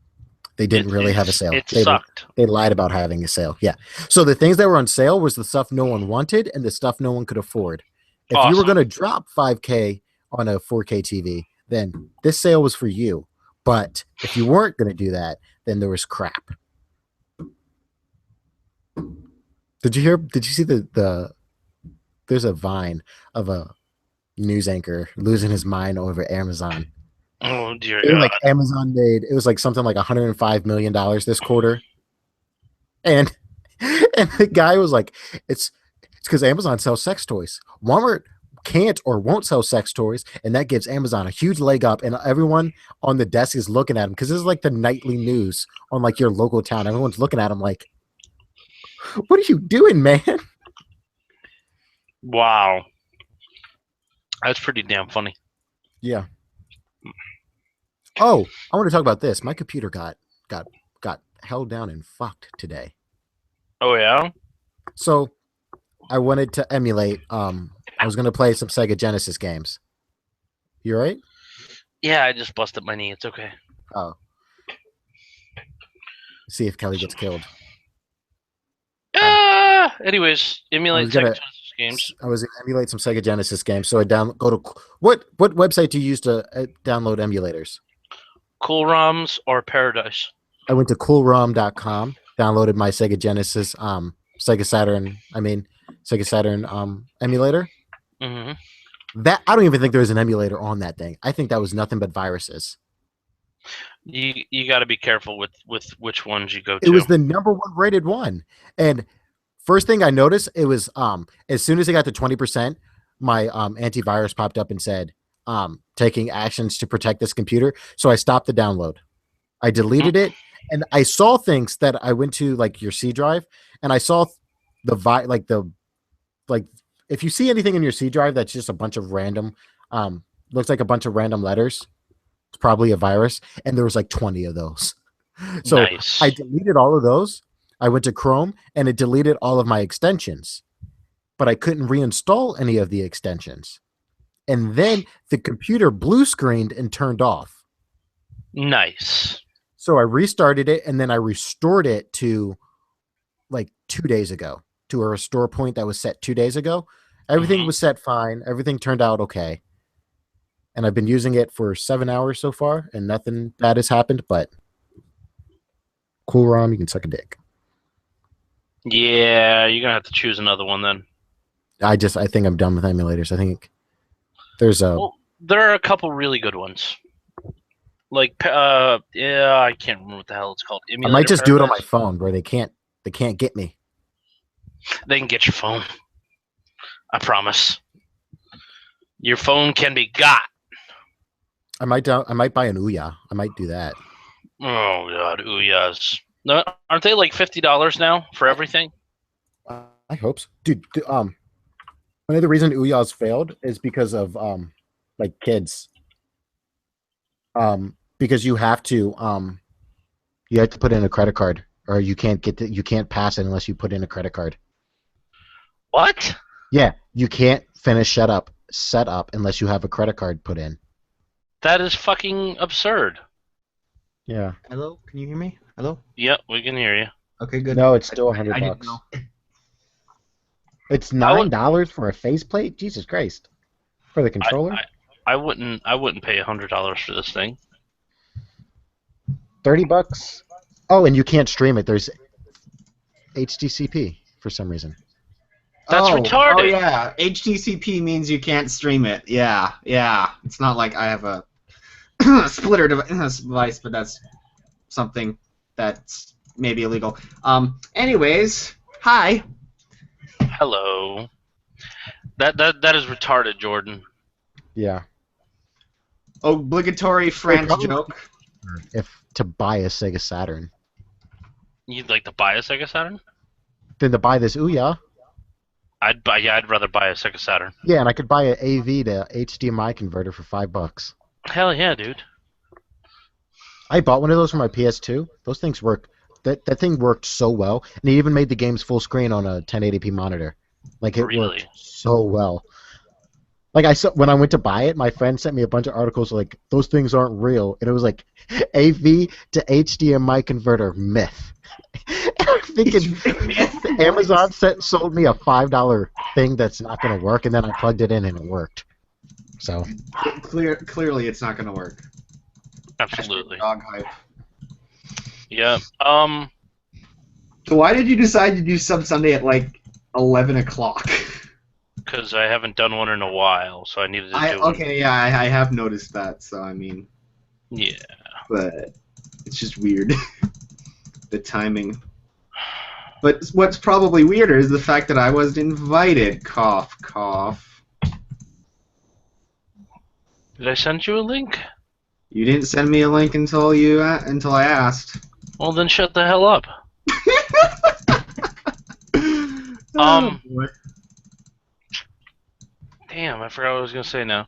S2: they didn't really have a sale.
S1: It sucked.
S2: They lied about having a sale. Yeah. So the things that were on sale was the stuff no one wanted and the stuff no one could afford. If you were
S1: Awesome.
S2: going to drop $5K on a 4K TV, then this sale was for you. But if you weren't going to do that, then there was crap. Did you see the there's a Vine of a news anchor losing his mind over Amazon.
S1: Oh dear
S2: It was
S1: God.
S2: like Amazon made it was like something like $105 million this quarter. And the guy was like, it's because Amazon sells sex toys. Walmart can't or won't sell sex toys, and that gives Amazon a huge leg up. And everyone on the desk is looking at him because this is like the nightly news on like your local town. Everyone's looking at him like, "What are you doing, man?"
S1: Wow. That's pretty damn funny.
S2: Yeah. Oh, I want to talk about this. My computer got held down and fucked today.
S1: Oh yeah.
S2: So I wanted to emulate. I was gonna play some Sega Genesis games. You all right?
S1: Yeah, I just busted my knee. It's okay.
S2: Oh. See if Kelly gets killed.
S1: Anyways, emulate
S2: gonna-
S1: Sega Genesis games.
S2: I was gonna emulate some Sega Genesis games. So I go to what website do you use to download emulators?
S1: Cool ROMs or Paradise.
S2: I went to coolrom.com, downloaded my Sega Genesis, Sega Saturn emulator.
S1: Mm-hmm.
S2: That I don't even think there was an emulator on that thing. I think that was nothing but viruses.
S1: You got to be careful with which ones you go to.
S2: It was the number one rated one. And first thing I noticed, it was as soon as it got to 20%, my antivirus popped up and said, taking actions to protect this computer. So I stopped the download. I deleted it, and I saw things that I went to like your C drive, and I saw if you see anything in your C drive that's just a bunch of random, looks like a bunch of random letters, it's probably a virus, and there was like 20 of those. So
S1: nice.
S2: I deleted all of those. I went to Chrome, and it deleted all of my extensions, but I couldn't reinstall any of the extensions. And then the computer blue screened and turned off.
S1: Nice.
S2: So I restarted it, and then I restored it to like 2 days ago, to a restore point that was set 2 days ago. Everything was set fine. Everything turned out okay. And I've been using it for 7 hours so far, and nothing bad has happened, but cool ROM, you can suck a dick.
S1: Yeah, you're gonna have to choose another one then.
S2: I think I'm done with emulators. I think there's a
S1: Well, there are a couple really good ones. Like yeah, I can't remember what the hell it's called.
S2: I
S1: Emulator
S2: might just do it on my
S1: Paradise?
S2: phone where they can't get me.
S1: They can get your phone. I promise. Your phone can be got.
S2: I might buy an Ouya. I might do that.
S1: Oh god, Ouya's. No, aren't they like $50 now for everything?
S2: I hope so. Dude, one of the reasons Ouya's failed is because of like kids. Because you have to put in a credit card, or you can't pass it unless you put in a credit card.
S1: What?
S2: Yeah, you can't finish set up unless you have a credit card put in.
S1: That is fucking absurd.
S2: Yeah.
S3: Hello, can you hear me? Hello.
S1: Yep, we can hear you.
S3: Okay, good.
S2: No, it's still
S3: I didn't
S2: $100.
S3: know.
S2: It's $9 for a faceplate. Jesus Christ! For the controller,
S1: I wouldn't pay $100 for this thing.
S2: $30. Oh, and you can't stream it. There's HDCP for some reason.
S1: That's retarded.
S3: Oh yeah, HTCP means you can't stream it. Yeah. It's not like I have a splitter device, but that's something. that's maybe illegal. Anyways, hi.
S1: Hello. That is retarded, Jordan.
S2: Yeah.
S3: Obligatory French
S2: probably-
S3: joke.
S2: If to buy a Sega Saturn,
S1: You'd like to buy a Sega Saturn?
S2: then to buy this Ouya.
S1: I'd rather buy a Sega Saturn.
S2: Yeah, and I could buy an AV to HDMI converter for $5.
S1: Hell yeah, dude.
S2: I bought one of those for my PS2. Those things work. That thing worked so well, and it even made the games full screen on a 1080p monitor. Like it
S1: Really?
S2: worked so well. Like I saw when I went to buy it, my friend sent me a bunch of articles like those things aren't real, and it was like AV to HDMI converter myth. And I'm thinking Amazon sold me a $5 thing that's not going to work, and then I plugged it in and it worked. So
S3: Clearly, it's not going to work.
S1: Absolutely.
S3: Dog hype.
S1: Yeah.
S3: So why did you decide to do Sub Sunday at like 11 o'clock?
S1: Because I haven't done one in a while, so I needed to do it.
S3: Okay, yeah, I have noticed that. So I mean,
S1: Yeah.
S3: but it's just weird. The timing. But what's probably weirder is the fact that I wasn't invited. Cough, cough.
S1: Did I send you a link?
S3: You didn't send me a link until I asked.
S1: Well, then shut the hell up.
S3: Oh, boy.
S1: Damn, I forgot what I was gonna say now.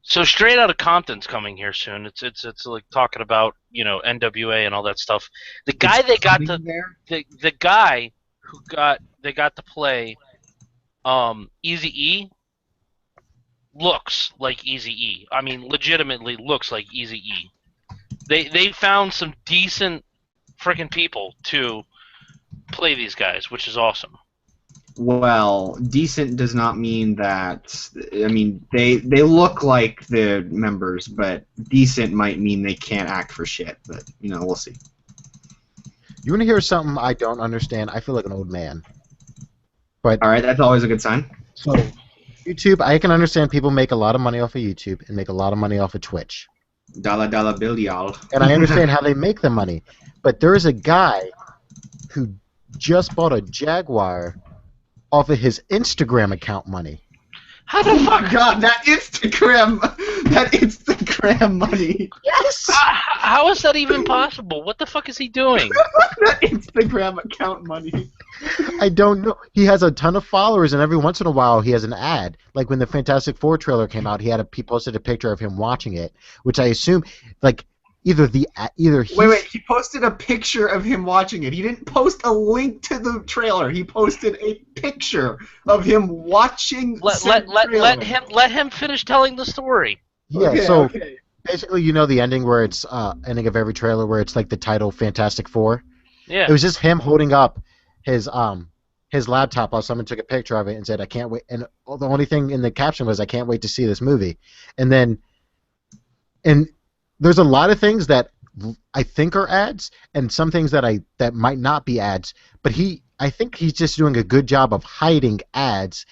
S1: So Straight Outta Compton's coming here soon. It's like talking about NWA and all that stuff. The guy they got to
S3: there.
S1: the guy who they got to play Eazy-E looks like Eazy-E. I mean, legitimately looks like Eazy-E. They found some decent freaking people to play these guys, which is awesome.
S3: Well, decent does not mean that. I mean, they look like the members, but decent might mean they can't act for shit. But we'll see.
S2: you want to hear something I don't understand? I feel like an old man. But
S3: All right, that's always a good sign.
S2: so YouTube, I can understand people make a lot of money off of YouTube and make a lot of money off of Twitch.
S3: Dollar bill, y'all.
S2: And I understand how they make the money. But there is a guy who just bought a Jaguar off of his Instagram account money.
S1: How the
S3: Oh
S1: fuck?
S3: my god, that Instagram money.
S2: Yes!
S1: How is that even possible? What the fuck is he doing?
S3: That Instagram account money.
S2: I don't know. He has a ton of followers, and every once in a while he has an ad. Like when the Fantastic Four trailer came out, he posted a picture of him watching it, which I assume, like, either
S3: Wait, he posted a picture of him watching it. He didn't post a link to the trailer. He posted a picture of him watching said trailer.
S1: Let him finish telling the story.
S2: Yeah.
S3: Okay,
S2: So
S3: okay.
S2: basically, the ending where it's ending of every trailer where it's like the title Fantastic Four.
S1: Yeah.
S2: It was just him holding up his laptop while someone took a picture of it and said, "I can't wait." And the only thing in the caption was, "I can't wait to see this movie." And there's a lot of things that I think are ads, and some things that might not be ads. But I think he's just doing a good job of hiding ads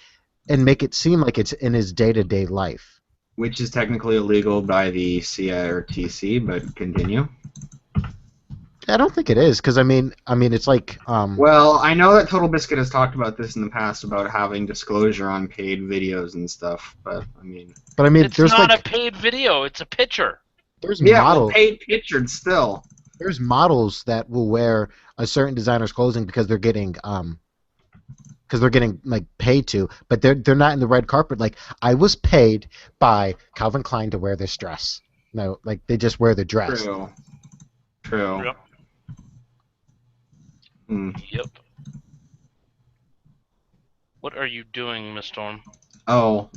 S2: and make it seem like it's in his day-to-day life.
S3: Which is technically illegal by the CRTC, but continue.
S2: I don't think it is, because I mean, it's like.
S3: Well, I know that Total Biscuit has talked about this in the past about having disclosure on paid videos and stuff, but I mean.
S1: It's
S2: there's
S1: not
S2: like
S1: a paid video. It's a picture.
S2: there's
S3: Yeah,
S2: models.
S3: well, paid pictured still.
S2: There's models that will wear a certain designer's clothing because they're getting like paid to, but they're not in the red carpet. Like, I was paid by Calvin Klein to wear this dress. No, like they just wear the dress.
S3: True.
S1: Yep.
S3: Hmm.
S1: Yep. What are you doing, Miss Storm?
S3: Oh,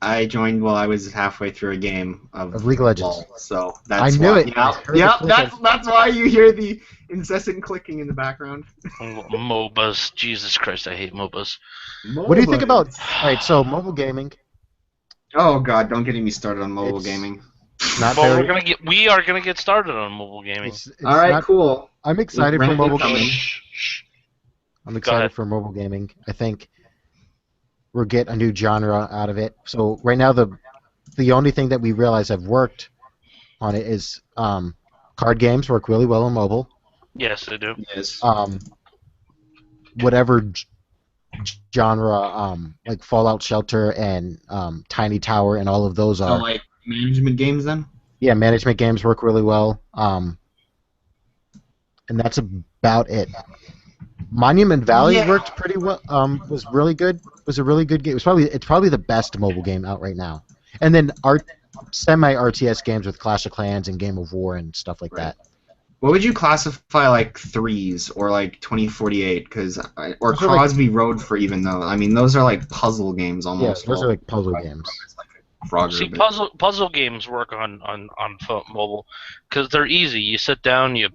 S3: I joined while I was halfway through a game of
S2: League of Legends.
S3: LOL, so that's
S2: I knew
S3: why.
S2: it. I heard the
S3: Yeah,
S2: click.
S3: that's why you hear the incessant clicking in the background.
S1: MOBAs. Jesus Christ, I hate MOBAs.
S2: What do you think about? All right, so mobile gaming.
S3: Oh god, don't get me started on mobile
S2: It's-
S3: gaming.
S2: Not
S1: Well,
S2: very.
S1: we are gonna get started on mobile gaming.
S2: It's
S3: All right,
S2: not-
S3: cool.
S2: I'm excited for
S3: Randomly
S2: mobile
S3: coming.
S2: gaming.
S1: Shh.
S2: I'm
S1: Go
S2: excited
S1: ahead.
S2: for mobile gaming. I think we'll get a new genre out of it. So right now, the only thing that we realize have worked on it is Card games work really well on mobile.
S1: Yes, they do.
S3: Yes.
S2: Whatever genre, like Fallout Shelter and Tiny Tower and all of those
S3: So
S2: are.
S3: like management games then?
S2: Yeah, management games work really well. And that's about it. Monument Valley
S3: Yeah.
S2: worked pretty well. Was really good. Was a really good game. It's probably the best mobile game out right now. And then semi RTS games with Clash of Clans and Game of War and stuff like that.
S3: What would you classify like Threes or like 2048? Or
S2: Those are
S3: Crosby Road for even though I mean those are like puzzle games
S2: Yeah,
S3: almost.
S2: those are like puzzle games.
S3: It's like a Frogger,
S1: See,
S3: but-
S1: puzzle games work on phone, mobile because they're easy. You sit down, you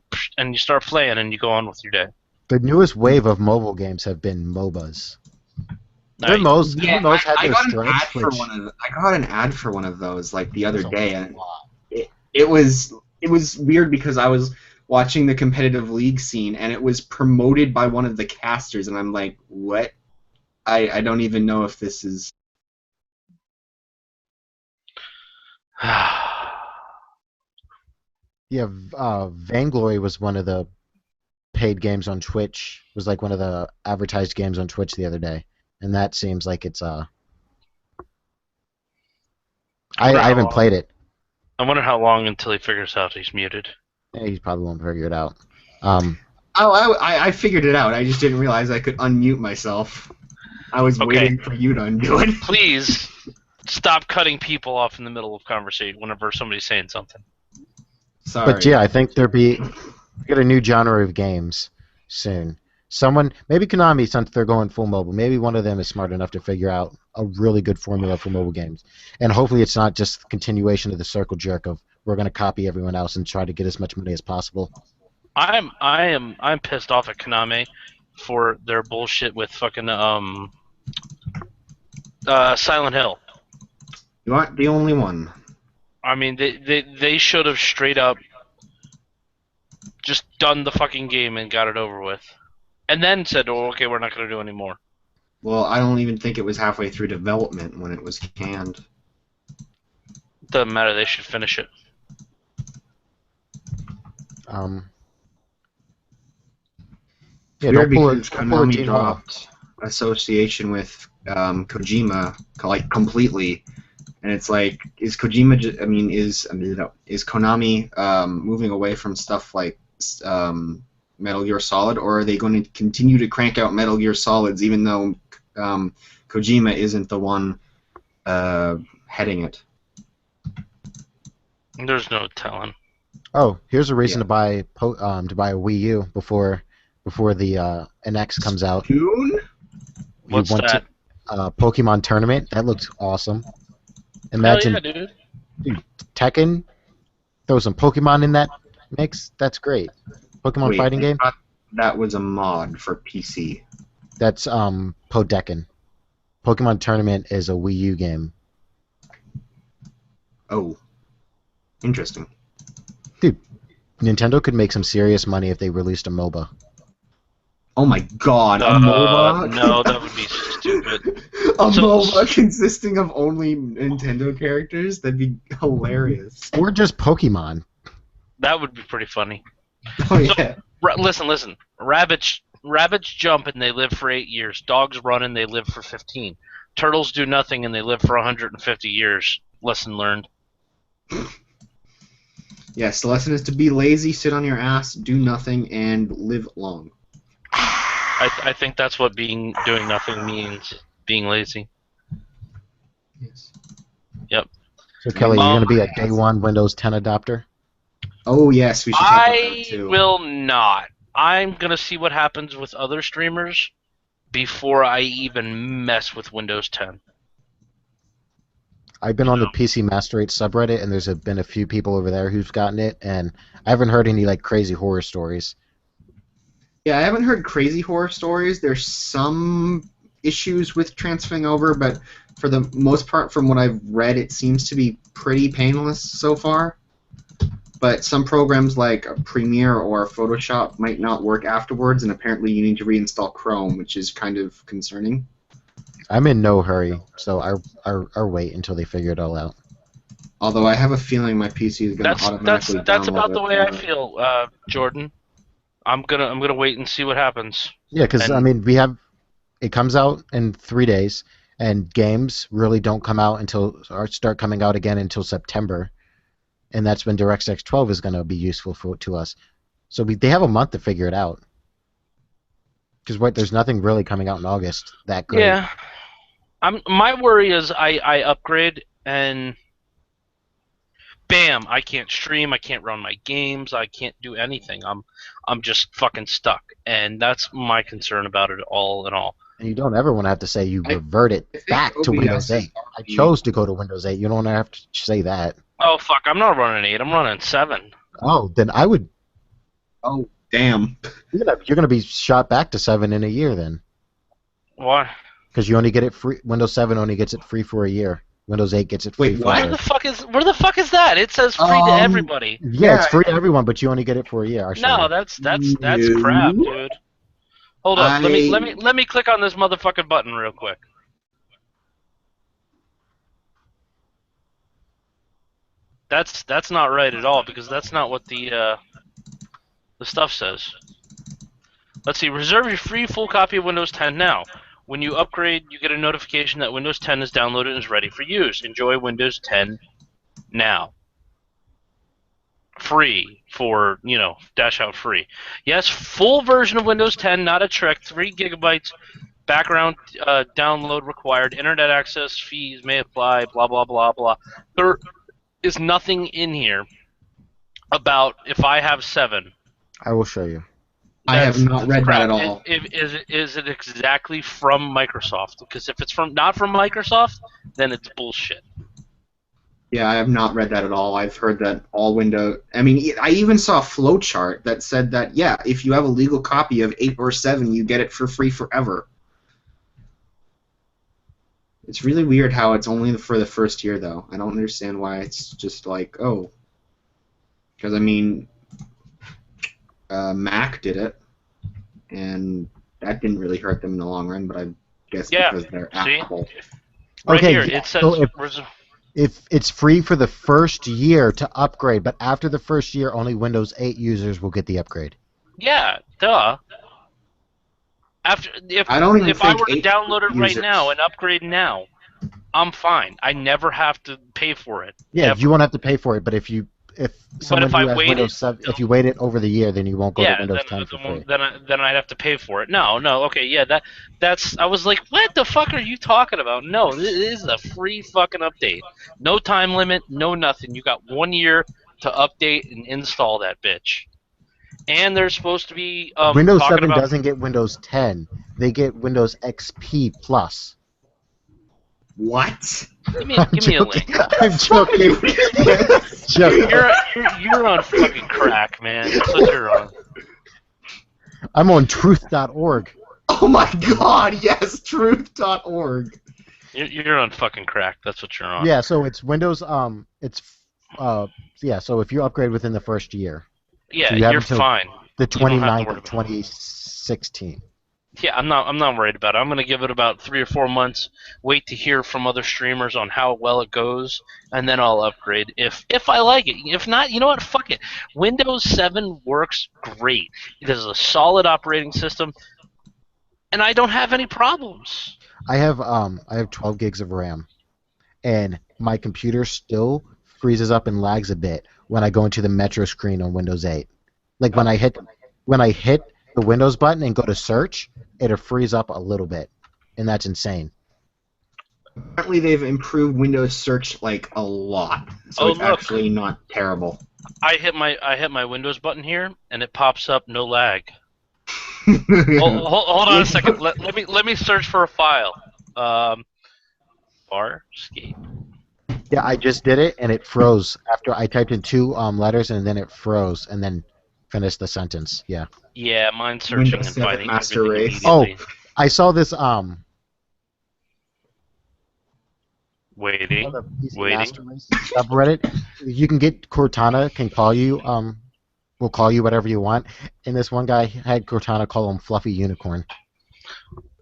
S1: start playing, and you go on with your day.
S2: The newest wave of mobile games have been MOBAs. Even those
S3: Yeah,
S2: had
S3: I
S2: their
S3: got an
S2: strengths.
S3: ad for one of. I got an ad for one of those like the other day, and
S2: lot.
S3: it was weird because I was watching the competitive league scene, and it was promoted by one of the casters, and I'm like, what? I don't even know if this is.
S2: Yeah, Vainglory was one of the paid games on Twitch. Was like one of the advertised games on Twitch the other day, and that seems like it's I haven't played it.
S1: I wonder how long until he figures out he's muted.
S2: Yeah, he probably won't figure it out.
S3: I figured it out. I just didn't realize I could unmute myself. I was
S1: Okay.
S3: waiting for you to undo it.
S1: Please stop cutting people off in the middle of conversation whenever somebody's saying something.
S3: Sorry.
S2: But yeah, I think we get a new genre of games soon. Maybe Konami, since they're going full mobile, maybe one of them is smart enough to figure out a really good formula for mobile games. And hopefully it's not just the continuation of the circle jerk of we're going to copy everyone else and try to get as much money as possible.
S1: I'm pissed off at Konami for their bullshit with fucking Silent Hill.
S3: You aren't the only one.
S1: I mean, they should have straight up just done the fucking game and got it over with, and then said, "Oh, okay, we're not going to do any more."
S3: Well, I don't even think it was halfway through development when it was canned.
S1: Doesn't matter. They should finish it.
S2: Yeah,
S3: Weird
S2: don't pull
S3: because
S2: don't pull a
S3: Konami
S2: Gene Hall.
S3: dropped association with Kojima like completely, and it's like, is Kojima? Is Konami moving away from stuff like Metal Gear Solid, or are they going to continue to crank out Metal Gear Solids even though Kojima isn't the one heading it?
S1: There's no telling.
S2: Oh, here's a reason
S3: Yeah.
S2: to buy a Wii U before the NX comes out.
S3: Tune?
S1: What's that?
S2: Pokemon Tournament. That looks awesome.
S1: Hell
S2: Imagine
S1: yeah, dude.
S2: Tekken. Throw some Pokemon in that mix. That's great. Pokemon
S3: Wait,
S2: fighting
S3: I
S2: game.
S3: thought that was a mod for PC.
S2: That's Podekken. Pokemon Tournament is a Wii U game.
S3: Oh, interesting.
S2: Nintendo could make some serious money if they released a MOBA.
S3: Oh my god, a MOBA?
S1: No, that would be stupid.
S3: A
S1: So-
S3: MOBA consisting of only Nintendo characters? That'd be hilarious.
S2: Or just Pokemon.
S1: That would be pretty funny.
S3: Oh yeah.
S1: Listen. Rabbits jump and they live for 8 years. Dogs run and they live for 15. Turtles do nothing and they live for 150 years. Lesson learned.
S3: Yes, the lesson is to be lazy, sit on your ass, do nothing, and live long.
S1: I think that's what doing nothing means. Being lazy.
S3: Yes.
S2: So Kelly, you're gonna be a day one Windows 10 adopter.
S3: Oh yes, we should talk about that
S1: I
S3: too.
S1: will not. I'm gonna see what happens with other streamers before I even mess with Windows 10.
S2: I've been on the PC Master Race subreddit, and there's been a few people over there who've gotten it, and I haven't heard any like crazy horror stories.
S3: Yeah, I haven't heard crazy horror stories. There's some issues with transferring over, but for the most part, from what I've read, it seems to be pretty painless so far. But some programs like Premiere or Photoshop might not work afterwards, and apparently you need to reinstall Chrome, which is kind of concerning.
S2: I'm in no hurry, so I'll wait until they figure it all out.
S3: Although I have a feeling my PC is going to automatically
S1: That's
S3: download
S1: about the
S3: it
S1: way I
S3: for-
S1: feel, Jordan. I'm gonna wait and see what happens.
S2: Yeah, because I
S1: And-
S2: mean, it comes out in 3 days, and games really don't come out or start coming out again until September, and that's when DirectX 12 is going to be useful to us. So they have a month to figure it out. Because there's nothing really coming out in August that great.
S1: Yeah, my worry is I upgrade and bam, I can't stream, I can't run my games, I can't do anything. I'm just fucking stuck, and that's my concern about it all in all.
S2: And you don't ever want to have to say you
S3: I
S2: reverted
S3: think
S2: back to
S3: OBS
S2: Windows
S3: is
S2: 8. I
S3: already-
S2: chose to go to Windows 8. You don't have to say that.
S1: Oh fuck, I'm not running 8, I'm running 7.
S2: Oh, then I would.
S3: Oh, damn.
S2: You're gonna be shot back to 7 in a year then,
S1: Why?
S2: because you only get it free. Windows 7 only gets it free for a year. Windows 8 gets it free
S3: Wait,
S2: for
S3: what?
S2: a
S1: Where
S2: year.
S1: the fuck is that? It says free to everybody.
S2: Yeah, it's
S3: Yeah.
S2: free to everyone, but you only get it for a year. I'll show
S1: No,
S2: you.
S1: that's
S3: No.
S1: crap, dude. Hold up, let
S3: I-
S1: me click on this motherfucking button real quick. That's not right at all, because that's not what the stuff says. Let's see. Reserve your free full copy of Windows 10 now. When you upgrade, you get a notification that Windows 10 is downloaded and is ready for use. Enjoy Windows 10 now. Free for, dash out free. Yes, full version of Windows 10, not a trick. 3 gigabytes background download required. Internet access fees may apply. Blah blah blah blah. There is nothing in here about if I have 7.
S2: I will show you.
S3: I have
S1: That's
S3: not read that
S1: crap.
S3: at all.
S1: Is it exactly from Microsoft? Because if it's not from Microsoft, then it's bullshit.
S3: Yeah, I have not read that at all. I've heard that all Windows. I mean, I even saw a flowchart that said that, yeah, if you have a legal copy of 8 or 7, you get it for free forever. It's really weird how it's only for the first year, though. I don't understand why it's just like, oh. Because, I mean, Mac did it, and that didn't really hurt them in the long run, but I guess
S1: Yeah,
S3: because they're
S1: see?
S3: Apple.
S1: Right
S2: Okay,
S1: here,
S2: yeah,
S1: it says.
S2: so if it's free for the first year to upgrade, but after the first year, only Windows 8 users will get the upgrade.
S1: Yeah, duh. If
S3: I don't even
S1: I
S3: think
S1: were to
S3: 8
S1: download it right
S3: users-
S1: now and upgrade now, I'm fine. I never have to pay for it.
S2: Yeah,
S1: Ever.
S2: you won't have to pay for it, but if someone
S1: if I
S2: who has
S1: waited
S2: Windows 7, if you wait it over the year, then you won't go
S1: Yeah,
S2: to Windows 10 for free.
S1: then I'd have to pay for it. No, okay, yeah, that's. I was like, what the fuck are you talking about? No, this is a free fucking update. No time limit, no nothing. You got 1 year to update and install that bitch. And they're supposed to be
S2: Windows
S1: talking
S2: 7
S1: about,
S2: doesn't get Windows 10. They get Windows XP Plus.
S3: What?
S1: Give me a link.
S2: I'm joking. Joking.
S1: You're on fucking crack, man. That's what you're on.
S2: I'm on truth.org.
S3: Oh my god, yes, truth.org.
S1: You're on fucking crack. That's what you're on.
S2: Yeah, so it's Windows so if you upgrade within the first year,
S1: Yeah,
S2: so you have
S1: you're
S2: until
S1: fine.
S2: the
S1: You don't have to
S2: 29th
S1: worry
S2: of 2016.
S1: Yeah, I'm not worried about it. I'm gonna give it about 3 or 4 months. Wait to hear from other streamers on how well it goes, and then I'll upgrade if I like it. If not, you know what? Fuck it. Windows 7 works great. It is a solid operating system, and I don't have any problems.
S2: I have 12 gigs of RAM, and my computer still freezes up and lags a bit when I go into the Metro screen on Windows 8. Like when I hit the Windows button and go to search, it'll freeze up a little bit, and that's insane.
S3: Apparently they've improved Windows search like a lot, so
S1: Oh,
S3: it's
S1: look.
S3: actually not terrible.
S1: I hit my Windows button here, and it pops up no lag. Hold on a second. Let me search for a file. Farscape.
S2: Yeah, I just did it, and it froze after I typed in 2 letters, and then it froze, and then finished the sentence. Yeah.
S1: Yeah, mine's searching
S3: Windows
S1: and
S3: 7
S1: finding
S3: Master
S1: everything
S3: Race.
S1: immediately.
S2: I saw this
S1: Waiting.
S2: on the PC
S1: Waiting.
S2: Master Race subreddit. You can get Cortana can call you will call you whatever you want, and this one guy had Cortana call him Fluffy Unicorn.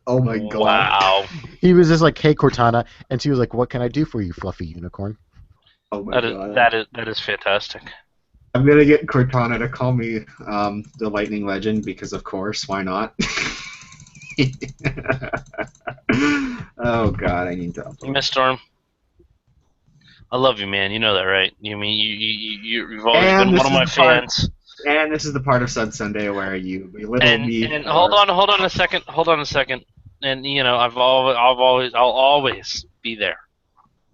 S3: Oh my god.
S1: Wow.
S2: He was just like, "Hey Cortana," and she was like, "What can I do for you, Fluffy Unicorn?"
S3: Oh my god.
S1: That is fantastic.
S3: I'm gonna get Cortana to call me the Lightning Legend because, of course, why not? Oh god, I need to upload.
S1: Miss Storm, I love you, man. You know that, right? You've always
S3: And
S1: been
S3: this
S1: one of
S3: is
S1: my
S3: the part-
S1: fans.
S3: And this is the part of Sud Sunday where you belittle
S1: And
S3: me.
S1: hold on a second. And I'll always be there.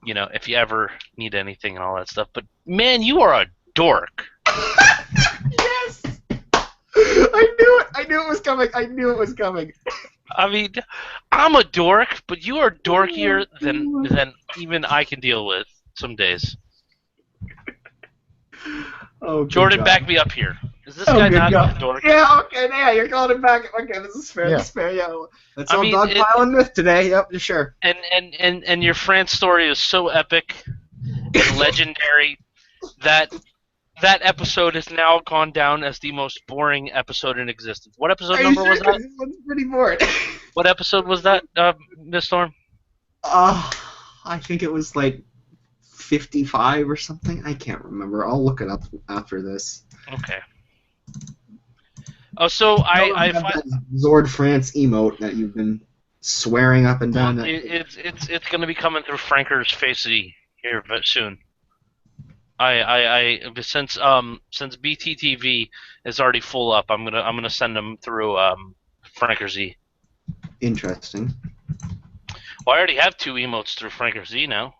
S1: You know, if you ever need anything and all that stuff. But man, you are a dork.
S3: Yes! I knew it! I knew it was coming! I knew it was coming!
S1: I mean, I'm a dork, but you are dorkier than even I can deal with some days.
S3: Oh, good
S1: Jordan,
S3: God.
S1: back me up here. Is this
S3: Oh,
S1: guy
S3: good
S1: not
S3: God.
S1: a dork?
S3: Yeah, okay, yeah, you're calling it back. Okay, this is fair,
S2: Yeah.
S3: this is fair, yeah. Let's
S1: I
S3: all
S1: mean,
S3: dogpile myth today, yep, sure.
S1: And your France story is so epic and legendary that episode has now gone down as the most boring episode in existence. What episode
S3: Are you
S1: number
S3: sure?
S1: was that?
S3: 'Cause this one's pretty bored.
S1: What episode was that, Miss Storm?
S3: I think it was like 55 or something. I can't remember. I'll look it up after this.
S1: Okay. Oh, so I
S3: have
S1: find
S3: that Zord France emote that you've been swearing up and down.
S1: it's going to be coming through Franker's Facey here soon. I since BTTV is already full up, I'm gonna send them through Franker Z.
S3: Interesting.
S1: Well, I already have 2 emotes through Franker Z now.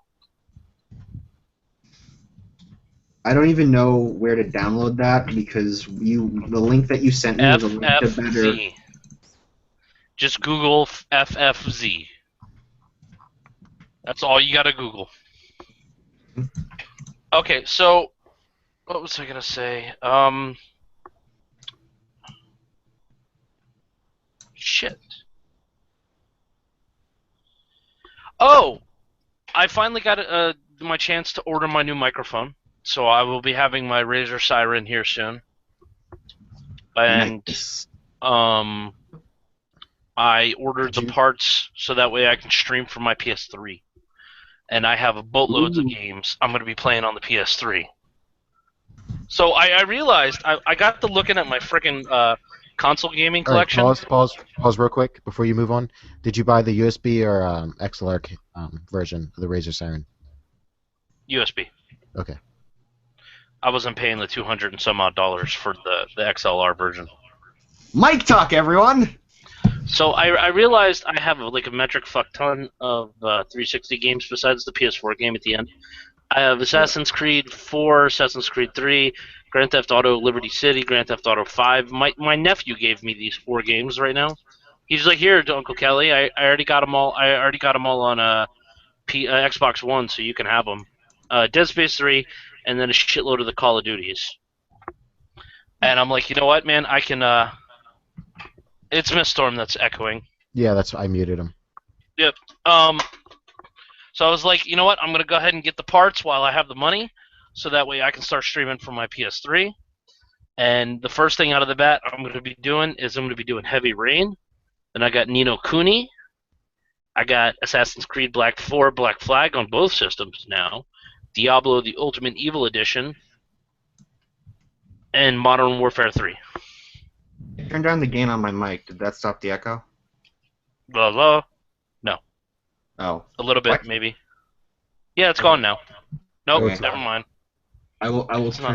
S3: I don't even know where to download that because the link that you sent me was a link to better.
S1: FFZ. Just Google FFZ. That's all you gotta Google. Okay, so what was I gonna say? Shit. Oh, I finally got my chance to order my new microphone, so I will be having my Razer Siren here soon. And
S3: Nice.
S1: I ordered the parts so that way I can stream from my PS3. And I have boatloads of games I'm going to be playing on the PS3. So I realized I got to looking at my freaking console gaming
S2: All right,
S1: collection.
S2: pause real quick before you move on. Did you buy the USB or XLR version of the Razer Siren?
S1: USB.
S2: Okay.
S1: I wasn't paying the $200 and some odd for the XLR version.
S3: Mic talk, everyone.
S1: So I realized I have a metric fuck ton of 360 games besides the PS4 game at the end. I have Assassin's Creed 4, Assassin's Creed 3, Grand Theft Auto Liberty City, Grand Theft Auto 5. My nephew gave me these 4 games right now. He's like, "Here, Uncle Kelly, I already got them all. I already got them all on Xbox One, so you can have them." Dead Space 3, and then a shitload of the Call of Duties. And I'm like, you know what, man? I can. It's Miss Storm that's echoing.
S2: Yeah, I muted him.
S1: Yep. So I was like, you know what? I'm gonna go ahead and get the parts while I have the money, so that way I can start streaming from my PS3. And the first thing out of the bat I'm gonna be doing Heavy Rain. Then I got Ni no Kuni. I got Assassin's Creed Black 4, Black Flag on both systems now. Diablo: The Ultimate Evil Edition. And Modern Warfare 3.
S3: Turn down the gain on my mic. Did that stop the echo?
S1: Blah blah.
S3: Oh.
S1: A little bit,
S3: What?
S1: maybe. Yeah, it's gone now. Nope,
S3: Okay.
S1: never mind.
S3: I will
S1: It's not.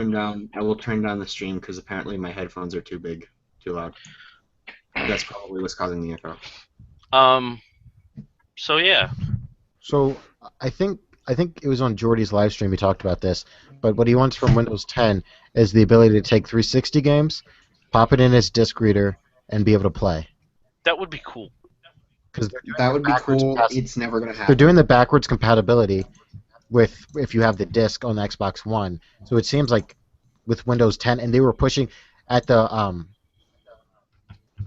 S3: turn down the stream because apparently my headphones are too big, too loud. That's probably what's causing the echo.
S1: So yeah.
S2: So I think it was on Jordy's live stream he talked about this, but what he wants from Windows 10 is the ability to take 360 games, pop it in his disk reader, and be able to play.
S1: That would be cool.
S2: Because
S3: That would be cool. It's never gonna
S2: they're
S3: happen.
S2: doing the backwards compatibility with if you have the disc on the Xbox One. So it seems like with Windows 10, and they were pushing at the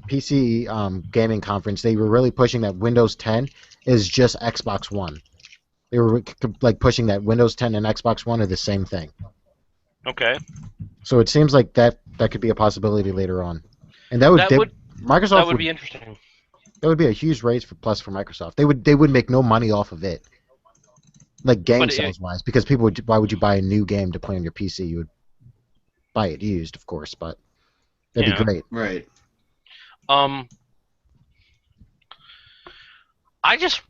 S2: PC gaming conference, they were really pushing that Windows 10 is just Xbox One. They were like pushing that Windows 10 and Xbox One are the same thing.
S1: Okay.
S2: So it seems like that could be a possibility later on, and Microsoft
S1: That would be interesting.
S2: that would be a huge raise for Microsoft. They would make no money off of it. like game
S1: But
S2: sales wise, because people would, why would you buy a new game to play on your PC? You would buy it used, of course, but that'd
S1: Yeah.
S2: be great.
S3: Right.
S1: I just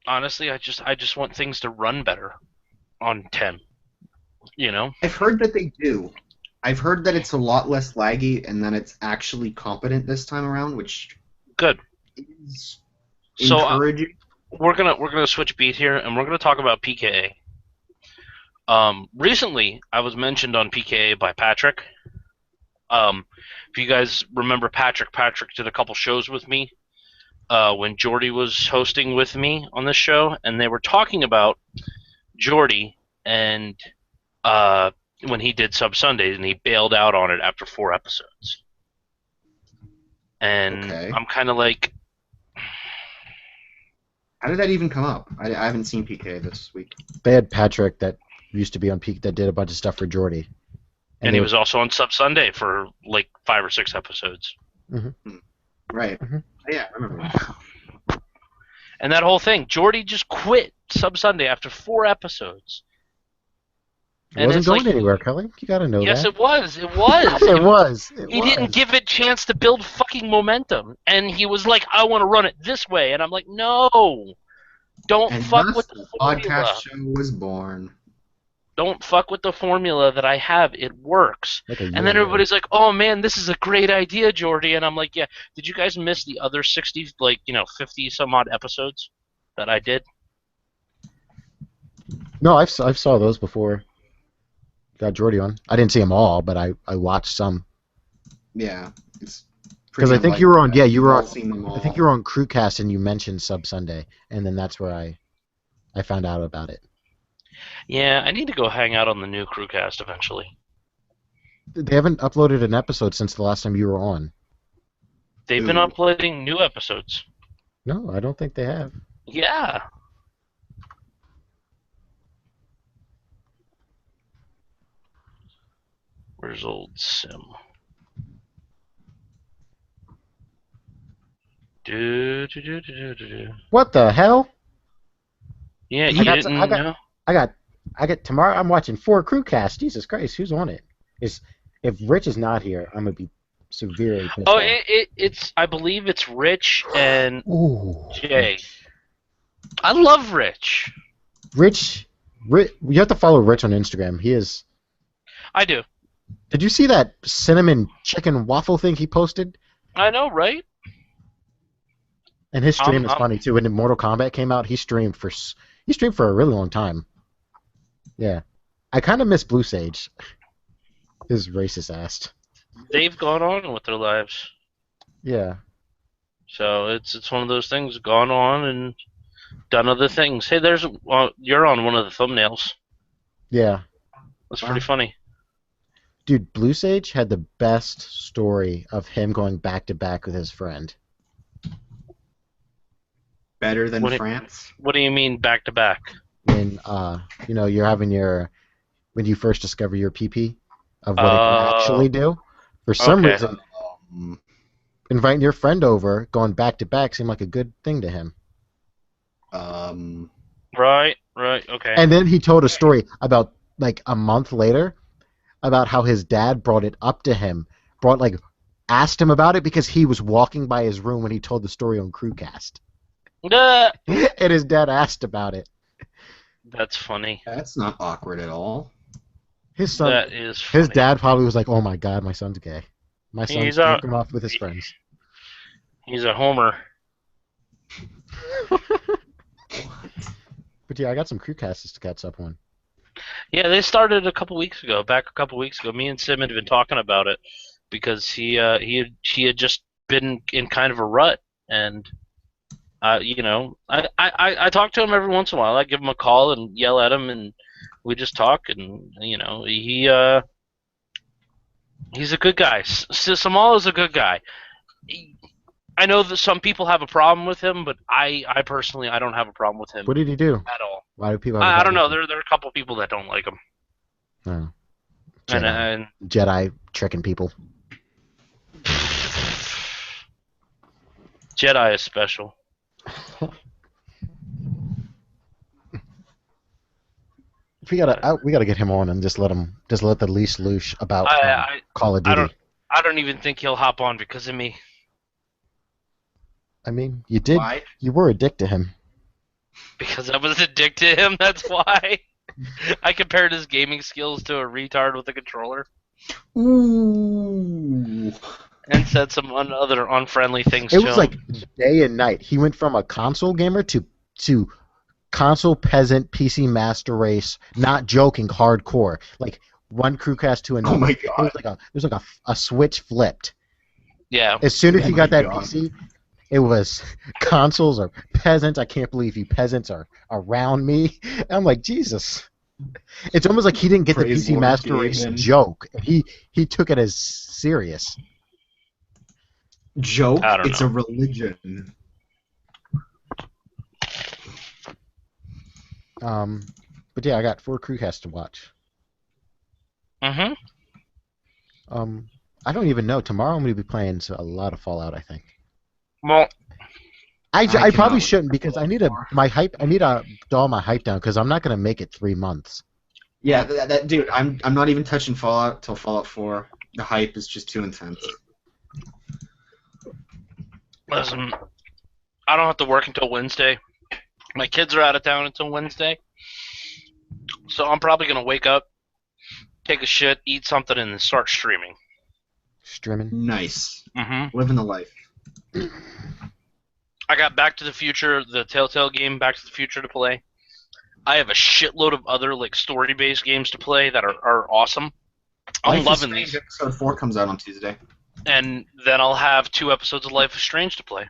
S1: honestly, I just want things to run better on 10. You know?
S3: I've heard that they do. I've heard that it's a lot less laggy and that it's actually competent this time around, which
S1: Good.
S3: is
S1: So
S3: encouraging.
S1: we're gonna switch beat here, and we're gonna talk about PKA. Recently, I was mentioned on PKA by Patrick. If you guys remember Patrick did a couple shows with me when Jordy was hosting with me on this show, and they were talking about Jordy and when he did Sub Sundays, and he bailed out on it after 4 episodes. And
S3: Okay.
S1: I'm kind of like,
S3: How did that even come up? I haven't seen PK this week.
S2: They had Patrick that used to be on Peak that did a bunch of stuff for Jordy.
S1: and
S2: they
S1: he
S2: were-
S1: was also on Sub Sunday for like 5 or 6 episodes.
S3: Right.
S2: Mhm.
S3: Yeah, I remember that.
S1: And that whole thing, Jordy just quit Sub Sunday after 4 episodes.
S2: It
S1: And
S2: wasn't
S1: it's
S2: going
S1: like-
S2: anywhere, Kelly. You gotta know
S1: Yes,
S2: that.
S1: it was. It was.
S2: It was.
S1: He didn't give it a chance to build fucking momentum. And he was like, I want to run it this way. And I'm like, no. Don't
S3: And
S1: fuck
S3: thus
S1: with
S3: the
S1: the formula.
S3: podcast show was born.
S1: Don't fuck with the formula that I have. It works.
S2: Like a
S1: And
S2: year
S1: then
S2: ago.
S1: everybody's like, oh man, this is a great idea, Jordy. And I'm like, yeah. Did you guys miss the other 60, 50 some odd episodes that I did?
S2: No, I've saw those before. Got Jordy on. I didn't see them all, but I watched some.
S3: Yeah. It's
S2: Because
S3: pretty
S2: I think you were on.
S3: unlikely
S2: Yeah,
S3: that
S2: you
S3: we've
S2: were
S3: all
S2: on.
S3: seen them all.
S2: I think you were on Crewcast and you mentioned Sub Sunday, and then that's where I found out about it.
S1: Yeah, I need to go hang out on the new Crewcast eventually.
S2: They haven't uploaded an episode since the last time you were on.
S1: They've been
S3: Ooh.
S1: uploading new episodes.
S2: No, I don't think they have.
S1: Yeah. Where's old Sim? Do.
S2: What the hell?
S1: Yeah,
S2: I
S1: you
S2: got-
S1: didn't
S2: I got-
S1: know?
S2: I get tomorrow. I'm watching 4 Crewcast. Jesus Christ, who's on it? If Rich is not here, I'm gonna be severely pissed
S1: Oh,
S2: off.
S1: it's. I believe it's Rich and
S2: Ooh.
S1: Jay. I love Rich.
S2: Rich, you have to follow Rich on Instagram. He is.
S1: I do.
S2: Did you see that cinnamon chicken waffle thing he posted?
S1: I know, right?
S2: And his stream is
S1: I'm-
S2: funny too. When Mortal Kombat came out, he streamed for a really long time. Yeah, I kind of miss Blue Sage. His racist ass.
S1: They've gone on with their lives,
S2: Yeah.
S1: so it's one of those things. Gone on and done other things. Hey, you're on one of the thumbnails.
S2: Yeah.
S1: That's pretty funny.
S2: Dude, Blue Sage had the best story of him going back to back with his friend.
S3: Better than
S1: What it-
S3: France.
S1: What do you mean back to back?
S2: When you're having when you first discover your PP of what it can actually do. For some
S1: Okay.
S2: reason,
S3: Um,
S2: inviting your friend over, going back to back, seemed like a good thing to him.
S1: Right, okay.
S2: And then he told a story about like a month later about how his dad brought it up to him, asked him about it because he was walking by his room when he told the story on Crewcast. And his dad asked about it.
S1: That's funny.
S3: that's not awkward at all.
S2: His son,
S1: That is funny.
S2: his dad probably was like, "Oh my God, my son's gay. My son's
S1: He's
S2: jerking off with his friends."
S1: He's a homer.
S2: But yeah, I got some Crewcasts to catch up on.
S1: Yeah, they started a couple weeks ago. Me and Sim had been talking about it because he had just been in kind of a rut, and I talk to him every once in a while. I give him a call and yell at him, and we just talk. And he's a good guy. Samal is a good guy. I know that some people have a problem with him, but I personally I don't have a problem with him
S2: What did he do?
S1: at all.
S2: Why do people? Have a
S1: I don't know.
S2: problem
S1: There are a couple people that don't like him,
S2: with him? Oh.
S1: and,
S2: Jedi.
S1: and
S2: Jedi tricking people.
S1: Jedi is special.
S2: we gotta get him on and just let the leash loose about Call of
S1: I
S2: Duty.
S1: don't even think he'll hop on because of me.
S2: I mean, you did.
S3: Why?
S2: You were a dick to him.
S1: Because I was addicted to him, that's why. I compared his gaming skills to a retard with a controller.
S3: Ooh.
S1: And said some other unfriendly things
S2: It
S1: to
S2: was
S1: him.
S2: like day and night. He went from a console gamer to console peasant PC master race. Not joking, hardcore. Like one crewcast to another.
S3: Oh my
S2: It
S3: god.
S2: was like a switch flipped.
S1: Yeah.
S2: As soon as
S3: Oh
S2: he got
S3: my
S2: that
S3: God.
S2: PC, it was consoles or peasants. I can't believe you peasants are around me. And I'm like, Jesus. It's almost like he didn't get
S3: Praise
S2: the PC
S3: Lord
S2: Master Race
S3: Gaben.
S2: joke. He took it as serious.
S3: Joke?
S1: I don't
S3: It's
S1: know.
S3: a religion.
S2: But yeah, I got 4 crewcasts to watch.
S1: Mm-hmm.
S2: I don't even know. Tomorrow I'm going to be playing a lot of Fallout, I think.
S1: Well,
S2: I
S3: cannot
S2: probably
S3: wait
S2: shouldn't
S3: for
S2: because I
S3: Fallout 4.
S2: need to dull my hype down because I'm not going to make it 3 months.
S3: Yeah, that dude. I'm not even touching Fallout till Fallout 4. The hype is just too intense.
S1: listen, I don't have to work until Wednesday. My kids are out of town until Wednesday. So I'm probably going to wake up, take a shit, eat something, and then start streaming.
S2: Streaming.
S3: Nice.
S1: Mm-hmm.
S3: Living the life.
S1: I got Back to the Future, the Telltale game Back to the Future to play. I have a shitload of other like story-based games to play that are awesome. I'm
S3: Life is
S1: loving
S3: Strange
S1: these.
S3: Episode 4 comes out on Tuesday.
S1: And then I'll have 2 episodes of Life is Strange to play.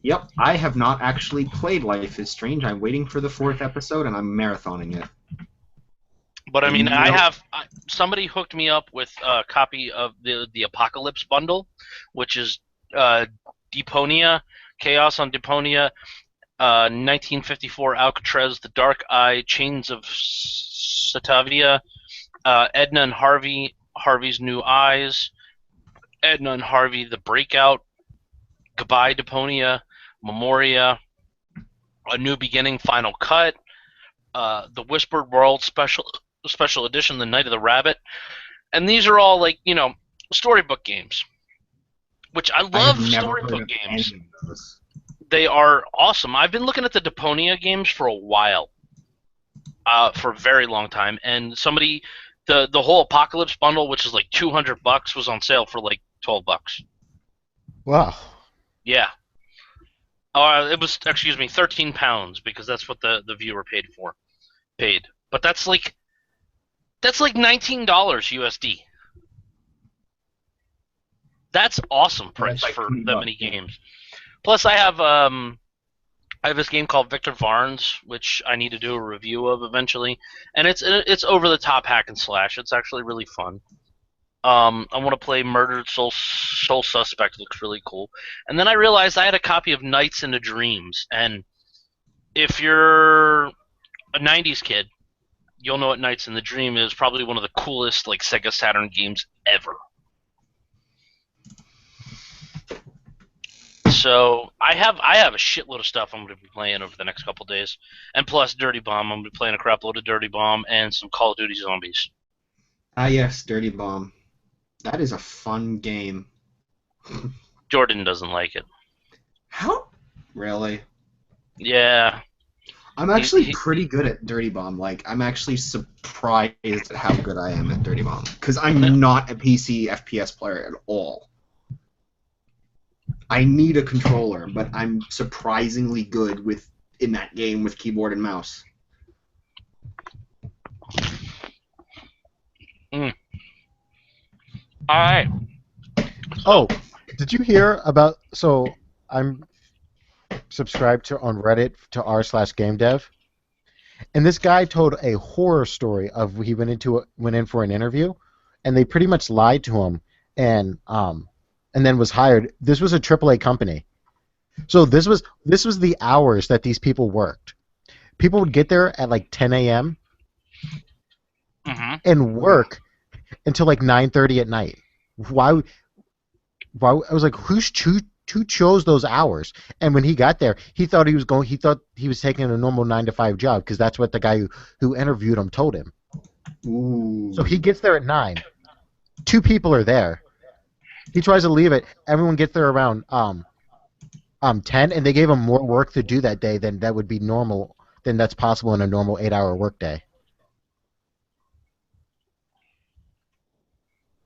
S3: Yep, I have not actually played Life is Strange. I'm waiting for the 4th episode, and I'm marathoning it.
S1: But I mean,
S3: Nope.
S1: somebody hooked me up with a copy of the Apocalypse bundle, which is Deponia, Chaos on Deponia, 1954 Alcatraz, The Dark Eye, Chains of Satavia, Edna and Harvey, Harvey's New Eyes, Edna and Harvey, The Breakout, Goodbye Deponia, Memoria, A New Beginning, Final Cut, The Whispered World Special Edition, The Night of the Rabbit, and these are all like storybook games, which I love.
S3: have never heard
S1: Storybook
S3: of
S1: games.
S3: any of those.
S1: They are awesome. I've been looking at the Deponia games for a while, for a very long time, and the whole Apocalypse bundle, which is like $200, was on sale for like $12.
S2: Wow.
S1: Yeah. It was, excuse me, £13 because that's what the viewer paid. But that's like $19 USD. That's awesome price
S3: like
S1: for
S3: $20,
S1: that many
S3: yeah.
S1: games. Plus, I have this game called Victor Varns, which I need to do a review of eventually, and it's over the top hack and slash. It's actually really fun. I want to play Murdered Soul Suspect. It looks really cool. And then I realized I had a copy of Nights into Dreams, and if you're a '90s kid, you'll know what Nights in the Dream is. Probably one of the coolest like Sega Saturn games ever. So I have a shitload of stuff I'm going to be playing over the next couple days, and plus Dirty Bomb. I'm going to be playing a crap load of Dirty Bomb and some Call of Duty Zombies.
S3: Ah, yes, Dirty Bomb. That is a fun game.
S1: Jordan doesn't like it.
S3: How? Really?
S1: Yeah.
S3: I'm actually
S1: He-
S3: pretty good at Dirty Bomb. Like, I'm actually surprised at how good I am at Dirty Bomb. Because I'm not a PC FPS player at all. I need a controller, but I'm surprisingly good in that game with keyboard and mouse.
S1: All right.
S2: Oh, did you hear about? So I'm subscribed to on Reddit to r/gamedev, and this guy told a horror story of he went in for an interview, and they pretty much lied to him, and then was hired. This was a AAA company, so this was the hours that these people worked. People would get there at like 10 a.m.
S1: Mm-hmm.
S2: and work until like 9:30 at night. Why? I was like, who's who chose those hours? And when he got there, he thought he was taking a normal 9 to 5 job because that's what the guy who interviewed him told him.
S3: Ooh.
S2: So he gets there at 9. 2 people are there. He tries to leave it. Everyone gets there around 10, and they gave him more work to do that day than that would be normal, than that's possible in a normal 8-hour workday.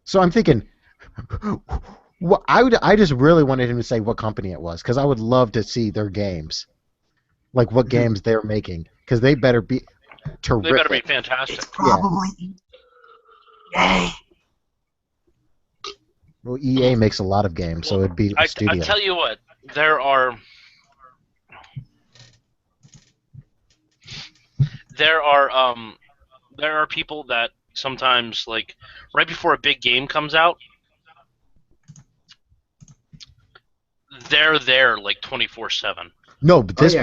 S2: So I'm thinking, I just really wanted him to say what company it was because I would love to see their games, like what games they're making, because they better be terrific.
S1: They better be fantastic.
S3: It's probably EA.
S2: Well, EA makes a lot of games, so it'd be a studio.
S1: I tell you what, there are people that sometimes, like, right before a big game comes out, they're there like 24/7.
S2: No, but this,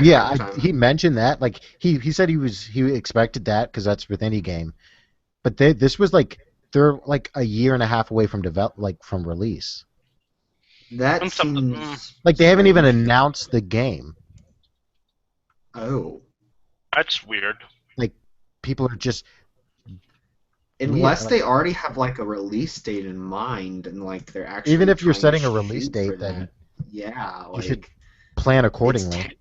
S3: he
S2: mentioned that. Like he said he expected that because that's with any game, but this was like they're like a year and a half away from from release.
S3: That seems
S2: like they haven't even announced the game.
S3: Oh,
S1: that's weird.
S2: Like people are just
S3: unless they already have like a release date in mind and like they're actually
S2: even if you're
S3: trying
S2: setting
S3: to
S2: a release
S3: shoot
S2: date,
S3: for
S2: then
S3: that. Yeah,
S2: you
S3: like,
S2: should plan accordingly.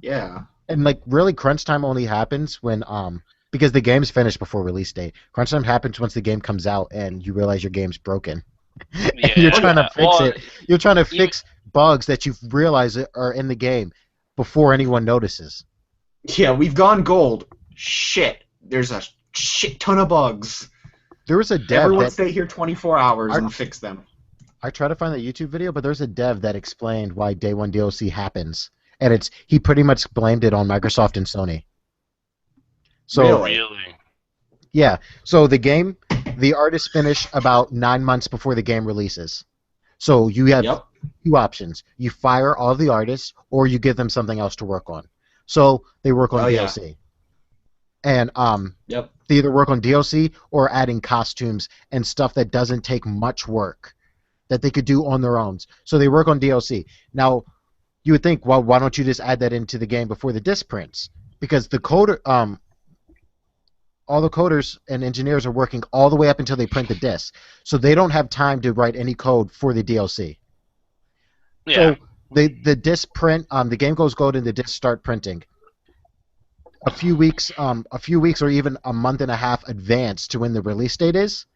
S3: Yeah.
S2: And like really, crunch time only happens when because the game's finished before release date. Crunch time happens once the game comes out and you realize your game's broken.
S1: Yeah,
S2: you're trying to fix it. You're trying to
S1: even,
S2: fix bugs that you've realized are in the game before anyone notices.
S3: Yeah, we've gone gold. Shit, there's a shit ton of bugs.
S2: There was a dev
S3: Everyone stay here 24 hours and fix them.
S2: I tried to find that YouTube video, but there's a dev that explained why Day 1 DLC happens. And he pretty much blamed it on Microsoft and Sony. So,
S1: really?
S2: Yeah. So the artists finish about 9 months before the game releases. So you have 2 options. You fire all the artists, or you give them something else to work on. So they work on DLC. And they either work on DLC or adding costumes and stuff that doesn't take much work that they could do on their own. So they work on DLC. Now, you would think, well, why don't you just add that into the game before the disc prints? Because the coder, all the coders and engineers are working all the way up until they print the disc, so they don't have time to write any code for the DLC.
S1: Yeah.
S2: So the disc print, the game goes gold and the discs start printing a few weeks or even a month and a half advance to when the release date is.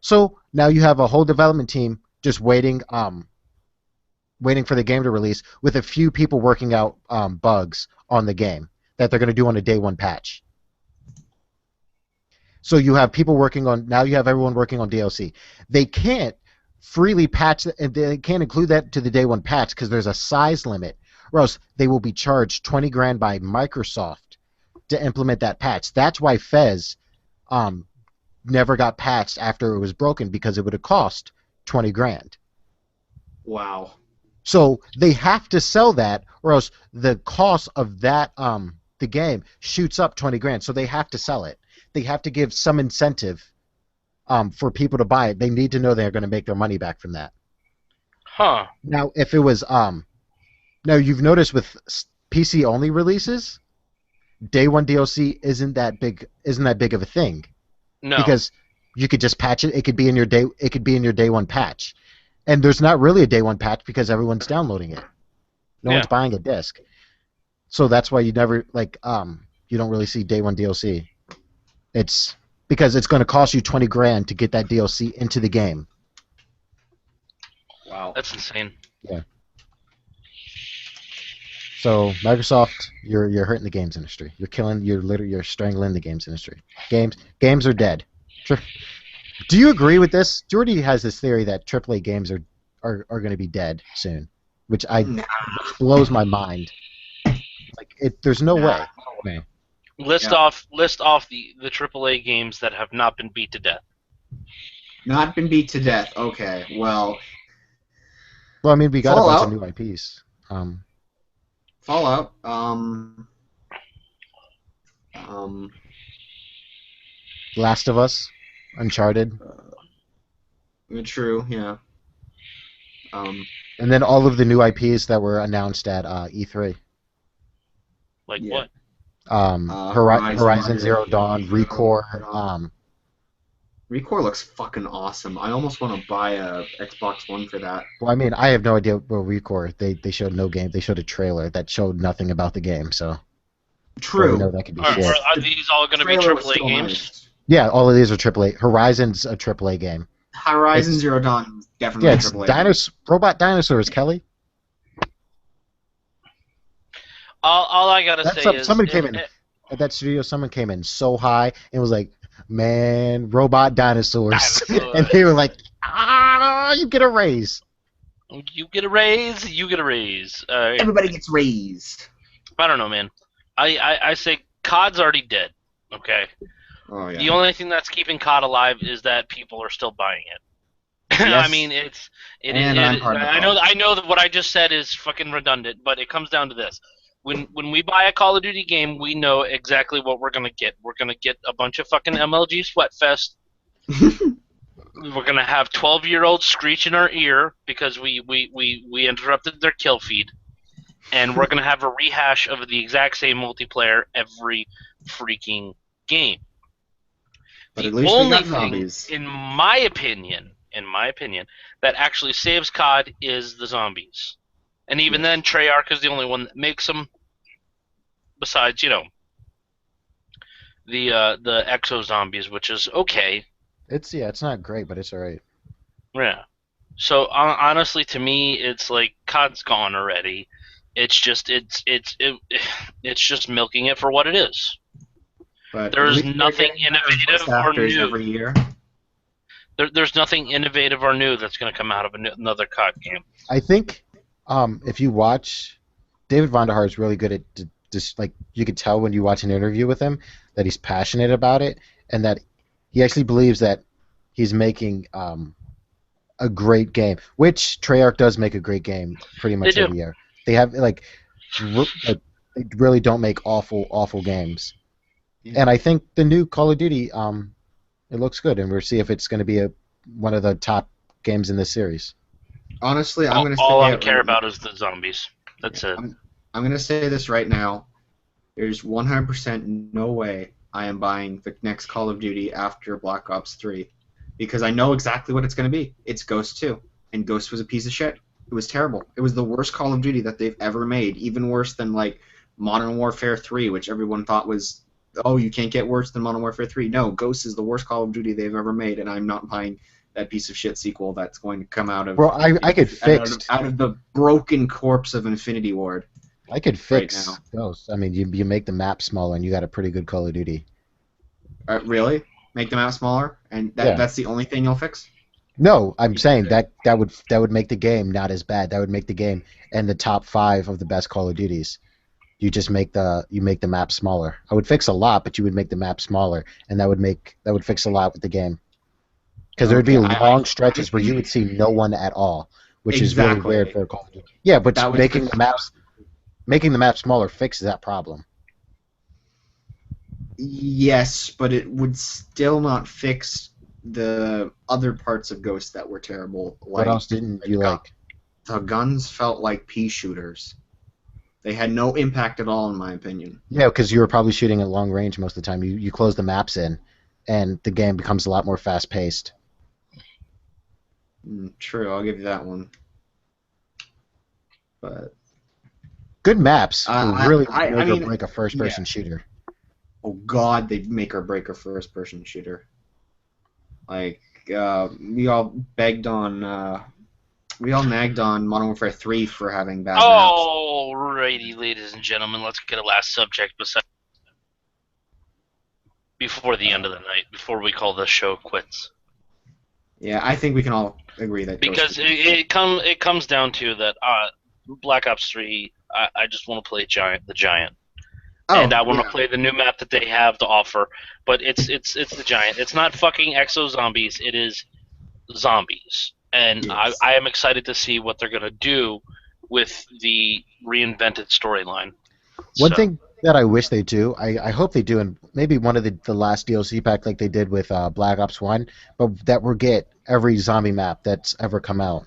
S2: So now you have a whole development team just waiting for the game to release with a few people working out bugs on the game that they're going to do on a day 1 patch. So you have people working on, now you have everyone working on DLC. They can't freely patch, they can't include that to the day 1 patch because there's a size limit, or else they will be charged $20,000 by Microsoft to implement that patch. That's why Fez never got patched after it was broken, because it would have cost $20,000.
S3: Wow.
S2: So they have to sell that, or else the cost of that the game shoots up $20,000. So they have to sell it. They have to give some incentive for people to buy it. They need to know they're going to make their money back from that.
S1: Huh.
S2: Now, if it was now you've noticed with PC only releases, day 1 DLC isn't that big of a thing.
S1: No.
S2: Because you could just patch it. It could be in your day 1 patch. And there's not really a day 1 patch because everyone's downloading it. No one's buying a disc. So that's why you never you don't really see day 1 DLC. It's because it's going to cost you $20,000 to get that DLC into the game.
S3: Wow.
S1: That's insane.
S2: Yeah. So Microsoft, you're hurting the games industry. You're strangling the games industry. Games are dead. Do you agree with this? Jordy has this theory that AAA games are going to be dead soon, which blows my mind. There's no way.
S1: List off the AAA games that have not been beat to death.
S3: Not been beat to death. Okay. Well,
S2: I mean, we got
S3: Fallout.
S2: a bunch of new IPs.
S3: Fallout.
S2: Last of Us, Uncharted.
S3: True. Yeah.
S2: And then all of the new IPs that were announced at E3.
S1: Like
S3: Yeah.
S1: what?
S2: Horizon Zero Dawn, ReCore.
S3: ReCore looks fucking awesome. I almost want to buy a Xbox One for that.
S2: Well, I mean, I have no idea about ReCore. They showed no game. They showed a trailer that showed nothing about the game. So
S3: True.
S2: we know that could be
S1: Are,
S2: shit.
S1: are these all going to be
S3: Trailer was
S1: AAA
S3: still
S1: games?
S3: nice.
S2: Yeah, all of these are AAA. Horizon's a AAA game.
S3: Horizon
S2: It's-
S3: Zero Dawn is definitely
S2: Yeah, it's
S3: AAA.
S2: robot dinosaurs, Kelly.
S1: All I gotta
S2: That's
S1: say
S2: up-
S1: is
S2: somebody came in. At that studio, someone came in so high and was like, "Man, robot dinosaurs," and they were like, "Ah, you get a raise."
S1: You get a raise. You get a raise.
S3: Everybody gets raised.
S1: I don't know, man. I say COD's already dead. Okay.
S3: Oh yeah.
S1: The only thing that's keeping COD alive is that people are still buying it. I
S3: Yes.
S1: mean,
S3: And I'm part of the problem.
S1: I know that what I just said is fucking redundant, but it comes down to this. When we buy a Call of Duty game, we know exactly what we're gonna get. We're gonna get a bunch of fucking MLG Sweatfest. We're gonna have 12-year-olds screech in our ear because we interrupted their kill feed, and we're gonna have a rehash of the exact same multiplayer every freaking game.
S3: But
S1: The
S3: at least we
S1: only
S3: got
S1: thing,
S3: zombies.
S1: in my opinion, that actually saves COD is the zombies, and even then, Treyarch is the only one that makes them. Besides, the exo zombies, which is okay.
S2: It's not great, but it's alright.
S1: Yeah. So honestly, to me, it's like COD's gone already. It's just just milking it for what it is.
S3: But
S1: There's
S3: at least
S1: nothing
S3: they're getting better
S1: innovative
S3: voice
S1: or
S3: actors
S1: new.
S3: every year.
S1: There's nothing innovative or new that's going to come out of another COD game.
S2: I think if you watch, David Vonderhaar is really good at just like you could tell when you watch an interview with him that he's passionate about it and that he actually believes that he's making a great game, which Treyarch does make a great game pretty much
S1: They do.
S2: every year. They have like they really don't make awful games.
S3: Yeah.
S2: And I think the new Call of Duty it looks good, and we'll see if it's going to be one of the top games in this series.
S3: Honestly, I'm gonna say
S1: All I
S3: it
S1: care
S3: right
S1: about is the zombies. That's it.
S3: I'm gonna say this right now. There's 100% no way I am buying the next Call of Duty after Black Ops 3, because I know exactly what it's gonna be. It's Ghost 2, and Ghost was a piece of shit. It was terrible. It was the worst Call of Duty that they've ever made, even worse than like Modern Warfare 3, which everyone thought was, oh, you can't get worse than Modern Warfare 3. No, Ghost is the worst Call of Duty they've ever made, and I'm not buying that piece of shit sequel that's going to come out of
S2: Well, I could fix
S3: out of the broken corpse of Infinity Ward.
S2: I could fix
S3: now.
S2: Ghost. I mean, you make the map smaller, and you got a pretty good Call of Duty.
S3: Really? Make the map smaller, and
S2: Yeah.
S3: that's the only thing you'll fix?
S2: No, I'm saying that would make the game not as bad. That would make the game in the top 5 of the best Call of Duties. You just make the map smaller. I would fix a lot, but you would make the map smaller, and that would fix a lot with the game. Because there would be
S3: Okay,
S2: long stretches where you would see no one at all, which is really
S3: Exactly.
S2: weird for a Call of Duty. Yeah, but
S3: That would
S2: making
S3: fix-
S2: the map smaller fixes that problem.
S3: Yes, but it would still not fix the other parts of Ghost that were terrible.
S2: What else didn't you
S3: gun-
S2: like?
S3: The guns felt like pea shooters. They had no impact at all, in my opinion.
S2: Yeah, because you were probably shooting at long range most of the time. You close the maps in, and the game becomes a lot more fast paced.
S3: True, I'll give you that one. But
S2: Good maps really
S3: I
S2: make
S3: mean,
S2: or break a first person shooter.
S3: oh god, they make or break a first-person shooter. Like we all nagged on Modern Warfare 3 for having bad maps.
S1: Alrighty, ladies and gentlemen, let's get a last subject before the end of the night, before we call this show quits.
S3: Yeah, I think we can all agree that
S1: Because
S3: Ghost
S1: it comes down to that Black Ops 3, I just want to play the Giant. And I want to play the new map that they have to offer, but it's the Giant. It's not fucking exo zombies. It is zombies, and
S3: Yes.
S1: I am excited to see what they're gonna do with the reinvented storyline.
S2: One thing that I wish they do, I hope they do, and maybe one of the last DLC pack like they did with Black Ops 1, but that will get every zombie map that's ever come out.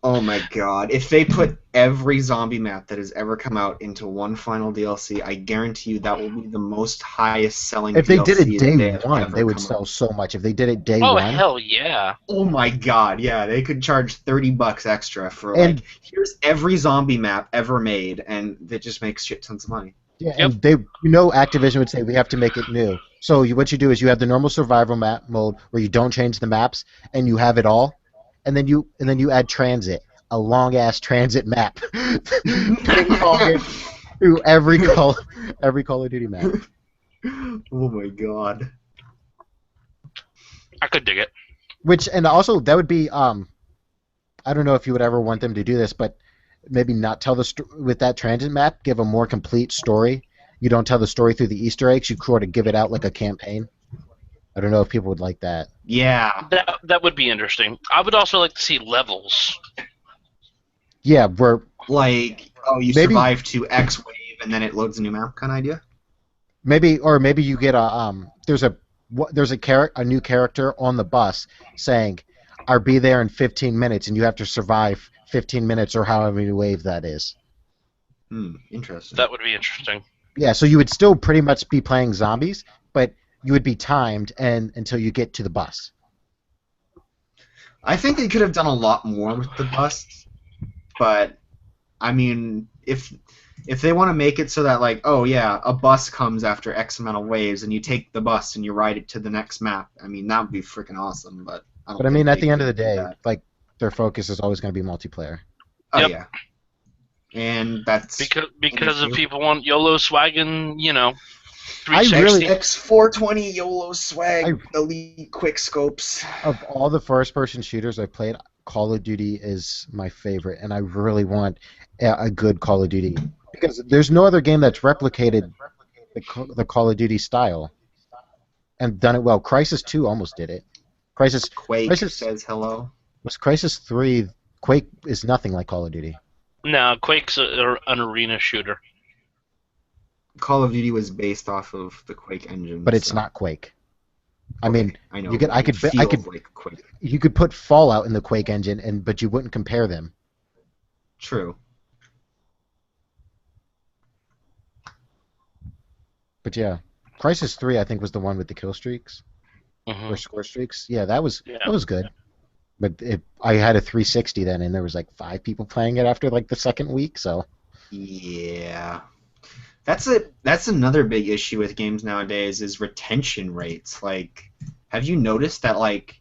S3: Oh my god. If they put every zombie map that has ever come out into one final DLC, I guarantee you that will be the most highest selling
S2: If they did it
S3: DLC
S2: day
S3: that they have
S2: one,
S3: ever
S2: they would
S3: come
S2: sell
S3: out.
S2: so much. If they did it day
S1: Oh
S2: one,
S1: hell yeah!
S3: Oh my god, yeah, they could charge $30 extra for
S2: And-
S3: like, here's every zombie map ever made, and that just makes shit tons of money.
S2: yeah,
S1: Yep.
S2: and Activision would say we have to make it new. So what you do is you have the normal survival map mode where you don't change the maps and you have it all, and then you add transit, a long ass transit map, ping pong it through every Call of Duty map.
S3: Oh my god.
S1: I could dig it.
S2: Which and also that would be I don't know if you would ever want them to do this, but maybe not tell with that transit map, give a more complete story. You don't tell the story through the Easter eggs. You sort of give it out like a campaign. I don't know if people would like that.
S3: Yeah.
S1: That would be interesting. I would also like to see levels.
S2: Yeah, where
S3: Like, oh, you
S2: Maybe-
S3: survive to X wave and then it loads a new map kind of idea?
S2: maybe you get there's a new character on the bus saying, "I'll be there in 15 minutes," and you have to survive 15 minutes or however many wave that is.
S3: Interesting.
S1: That would be interesting.
S2: Yeah, so you would still pretty much be playing zombies, but you would be timed and until you get to the bus.
S3: I think they could have done a lot more with the bus, but I mean, if they want to make it so that like, oh yeah, a bus comes after X amount of waves, and you take the bus and you ride it to the next map, I mean that would be freaking awesome. But I
S2: mean, at the end of the
S3: could do
S2: day,
S3: that.
S2: like their focus is always going to be multiplayer.
S3: Oh
S1: Yep.
S3: yeah, and that's
S1: Because if people want YOLO swag and
S2: I
S1: 360.
S2: really-
S3: X420 YOLO swag,
S2: I-
S3: elite quick scopes.
S2: Of all the first-person shooters I've played, Call of Duty is my favorite, and I really want a good Call of Duty because there's no other game that's replicated the Call of Duty style and done it well. Crysis 2 almost did it.
S3: Quake
S2: Crysis
S3: says hello.
S2: was Crysis 3. Quake is nothing like Call of Duty.
S1: No, Quake's an arena shooter.
S3: Call of Duty was based off of the Quake engine,
S2: But it's
S3: so-
S2: not Quake. I
S3: Okay,
S2: mean,
S3: I know.
S2: you could- I
S3: it
S2: could-
S3: feels
S2: I could-
S3: like Quake.
S2: you could put Fallout in the Quake engine, but you wouldn't compare them.
S3: True.
S2: But yeah, Crysis 3 I think was the one with the kill streaks
S1: Mhm.
S2: or score streaks. Yeah, that was
S1: Yeah.
S2: good. But I had a 360 then, and there was like 5 people playing it after like the second week. So
S3: Yeah. That's another big issue with games nowadays is retention rates. Like, have you noticed that like,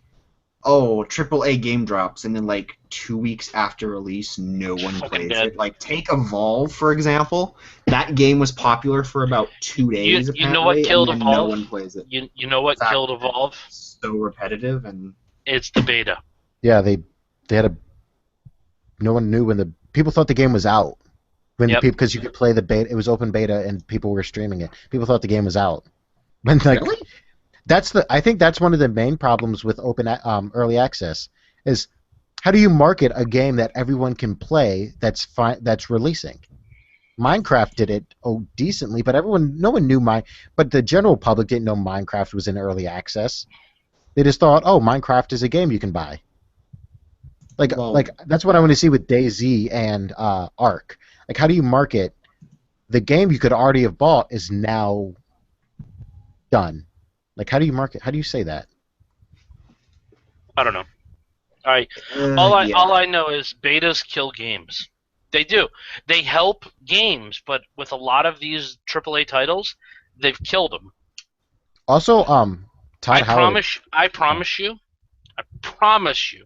S3: oh, AAA game drops and then like 2 weeks after release, no one
S1: Fucking
S3: plays
S1: dead.
S3: it. Like, take Evolve for example. That game was popular for about 2 days.
S1: You know what
S3: apparently,
S1: killed
S3: and then no
S1: Evolve?
S3: one plays it.
S1: You know what
S3: Exactly.
S1: killed Evolve?
S3: So repetitive and
S1: It's the beta.
S2: yeah, they had no one knew when the people thought the game was out when
S1: Yep.
S2: because you could play the beta. It was open beta and people were streaming it. People thought the game was out. When like
S3: really.
S2: I think that's one of the main problems with early access is how do you market a game that everyone can play that's releasing? Minecraft did it decently, but no one knew but the general public didn't know Minecraft was in early access. They just thought, oh, Minecraft is a game you can buy.
S3: Well-
S2: Like that's what I want to see with DayZ and Ark. Like, how do you market the game you could already have bought is now done? Like, how do you market? How do you say that?
S1: I don't know.
S3: Yeah.
S1: All I know is betas kill games. They do. They help games, but with a lot of these AAA titles, they've killed them.
S2: Also, Todd
S1: I
S2: Howard.
S1: promise you,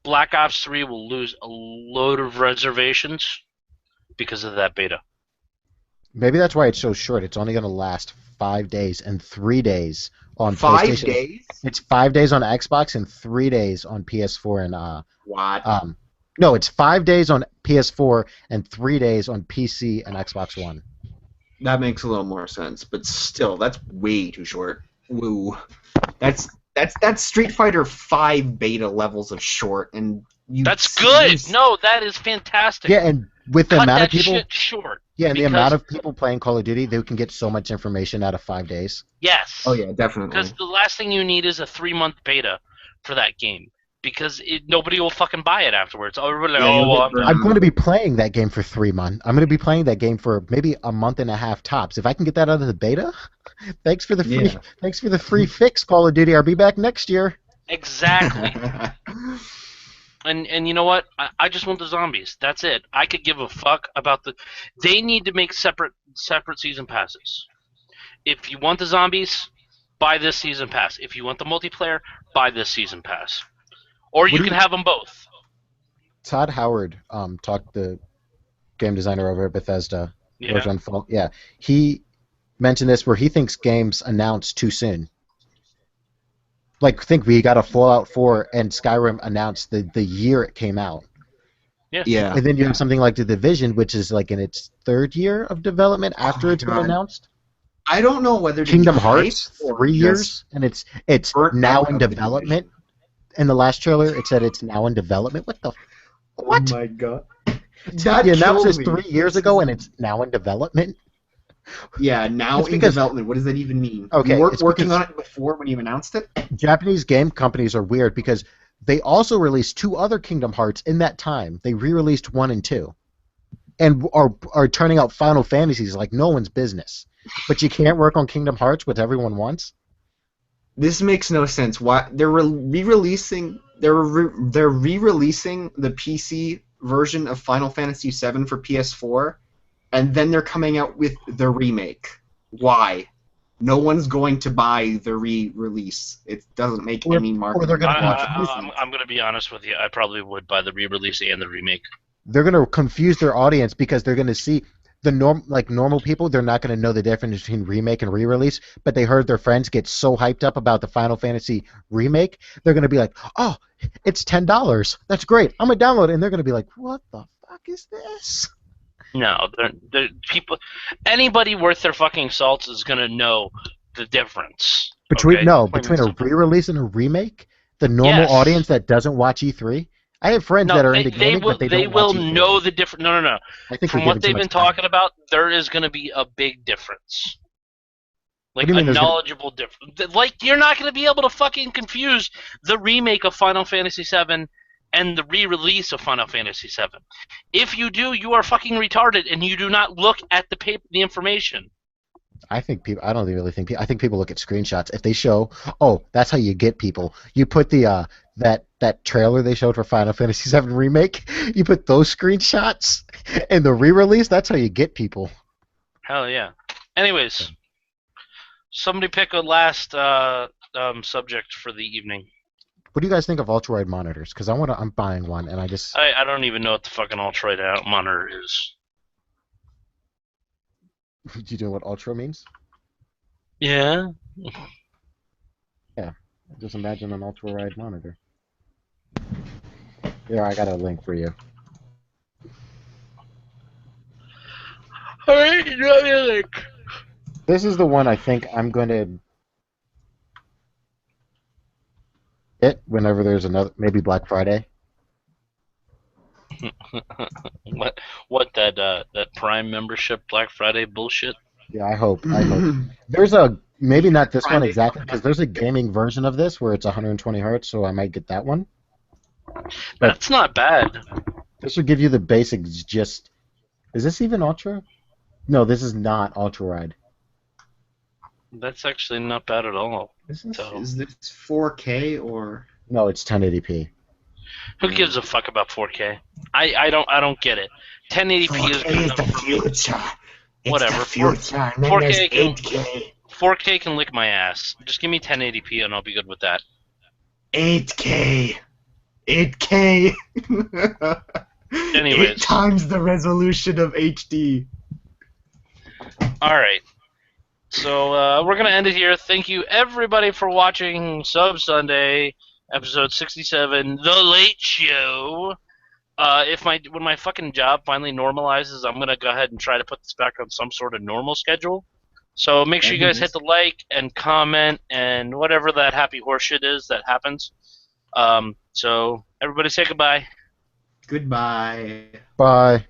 S1: Black Ops 3 will lose a load of reservations because of that beta.
S2: Maybe that's why it's so short. It's only going to last 5 days and 3 days on
S3: 5
S2: PlayStation.
S3: days.
S2: It's 5 days on Xbox and 3 days on PS4 and
S3: What?
S2: no, it's 5 days on PS4 and 3 days on PC and Xbox One.
S3: That makes a little more sense, but still, that's way too short. Woo. That's Street Fighter 5 beta levels of short, and you.
S1: That's good. No, that is fantastic.
S2: Yeah, and with the
S1: Cut
S2: amount
S1: that
S2: of people,
S1: shit short.
S2: yeah, and the
S1: because-
S2: amount of people playing Call of Duty, they can get so much information out of 5 days.
S1: Yes.
S3: Oh yeah, definitely.
S1: Because the last thing you need is a 3-month beta for that game. because nobody will fucking buy it afterwards. Everybody like,
S3: Yeah,
S1: oh,
S3: you'll
S1: well,
S3: get
S1: I'm
S3: burned
S1: done.
S2: I'm going to be playing that game for 3 months. I'm going to be playing that game for maybe a month and a half tops. If I can get that out of the beta, thanks for the free.
S3: Yeah.
S2: Thanks for the free fix, Call of Duty. I'll be back next year.
S1: Exactly. And you know what? I just want the zombies. That's it. I could give a fuck about the. They need to make separate season passes. If you want the zombies, buy this season pass. If you want the multiplayer, buy this season pass. Or you can have them both.
S2: Todd Howard talked the game designer over at Bethesda.
S1: Yeah.
S2: He mentioned this where he thinks games announced too soon. Like, think we got a Fallout 4 and Skyrim announced the year it came out.
S3: Yeah.
S2: And then you have something like The Division, which is like in its 3rd year of development after it's been
S3: God.
S2: announced.
S3: I don't know whether to
S2: Kingdom
S3: be
S2: Hearts,
S3: hyped or
S2: 3
S3: just
S2: years, and it's
S3: burnt
S2: now
S3: out
S2: in
S3: of The
S2: development.
S3: Division.
S2: In the last trailer, it said it's now in development. What the? What?
S3: Oh my god.
S2: That announced
S3: killed
S2: this
S3: me.
S2: 3 years ago, and it's now in development.
S3: Yeah, now
S2: It's
S3: in
S2: because-
S3: development. What does that even mean?
S2: Okay,
S3: You weren't
S2: it's
S3: working
S2: because-
S3: on it before when you announced it?
S2: Japanese game companies are weird because they also released 2 other Kingdom Hearts in that time. They re-released 1 and 2, and are turning out Final Fantasies like no one's business. But you can't work on Kingdom Hearts, what everyone wants.
S3: This makes no sense. Why they're re-releasing? They're re-releasing the PC version of Final Fantasy VII for PS4, and then they're coming out with the remake. Why? No one's going to buy the re-release. It doesn't make
S2: Or-
S3: any marketing.
S2: they're gonna
S3: logical
S2: watch
S3: sense.
S1: I'm going to be honest with you. I probably would buy the re-release and the remake.
S2: They're going to confuse their audience because they're going to see the normal people. They're not going to know the difference between remake and re-release, but they heard their friends get so hyped up about the Final Fantasy remake. They're going to be like, "Oh, it's $10. That's great. I'm going to download it." And they're going to be like, "What the fuck is this?"
S1: No, they're people. Anybody worth their fucking salt is going to know the difference.
S2: Between
S1: okay?
S2: between a re-release and a remake, the normal
S1: Yes.
S2: audience that doesn't watch E3. I have friends that are into gaming, but they don't
S1: will
S2: watch E3.
S1: know the difference. No.
S2: I think
S1: From
S2: you're
S1: what
S2: giving too
S1: they've been
S2: much time.
S1: talking about, there is going to be a big difference.
S2: What
S1: Like
S2: do you
S1: a
S2: mean there's gonna-
S1: knowledgeable difference. Like you're not going to be able to fucking confuse the remake of Final Fantasy VII and the re-release of Final Fantasy VII. If you do, you are fucking retarded, and you do not look at the information.
S2: I think people. I don't really think people. I think people look at screenshots. If they show, oh, that's how you get people. You put the that trailer they showed for Final Fantasy VII remake. You put those screenshots in the re-release. That's how you get people.
S1: Hell yeah. Anyways, somebody pick a last subject for the evening.
S2: What do you guys think of ultra-wide monitors? Because I'm buying one, and I just.
S1: I don't even know what the fucking ultra-wide monitor is.
S2: Do you know what ultra means?
S1: Yeah.
S2: Just imagine an ultra-wide monitor. Here, I got a link for you.
S1: Alright, drop me a link.
S2: This is the one I think I'm going to get whenever there's another, maybe Black Friday.
S1: What that Prime membership Black Friday bullshit?
S2: Yeah, I hope. There's maybe not this one exactly, because there's a gaming version of this where it's 120 hertz, so I might get that one.
S1: That's not bad.
S2: This will give you the basics. Just is this even ultra? No, this is not ultra wide.
S1: That's actually not bad at all.
S3: Is
S1: So-
S3: this 4K or?
S2: No, it's 1080p.
S1: Who gives a fuck about 4K? I don't get it. 1080p is good enough for me.
S3: future.
S1: Whatever. 4K can 4K can lick my ass. Just give me 1080p and I'll be good with that.
S3: 8K. 8K.
S1: Anyways.
S3: 8 times the resolution of HD.
S1: All right. So we're gonna end it here. Thank you everybody for watching Sub Sunday, episode 67, The Late Show. When my fucking job finally normalizes, I'm gonna go ahead and try to put this back on some sort of normal schedule. So make sure you guys hit the like and comment and whatever that happy horseshit is that happens. So everybody say goodbye.
S3: Goodbye.
S2: Bye.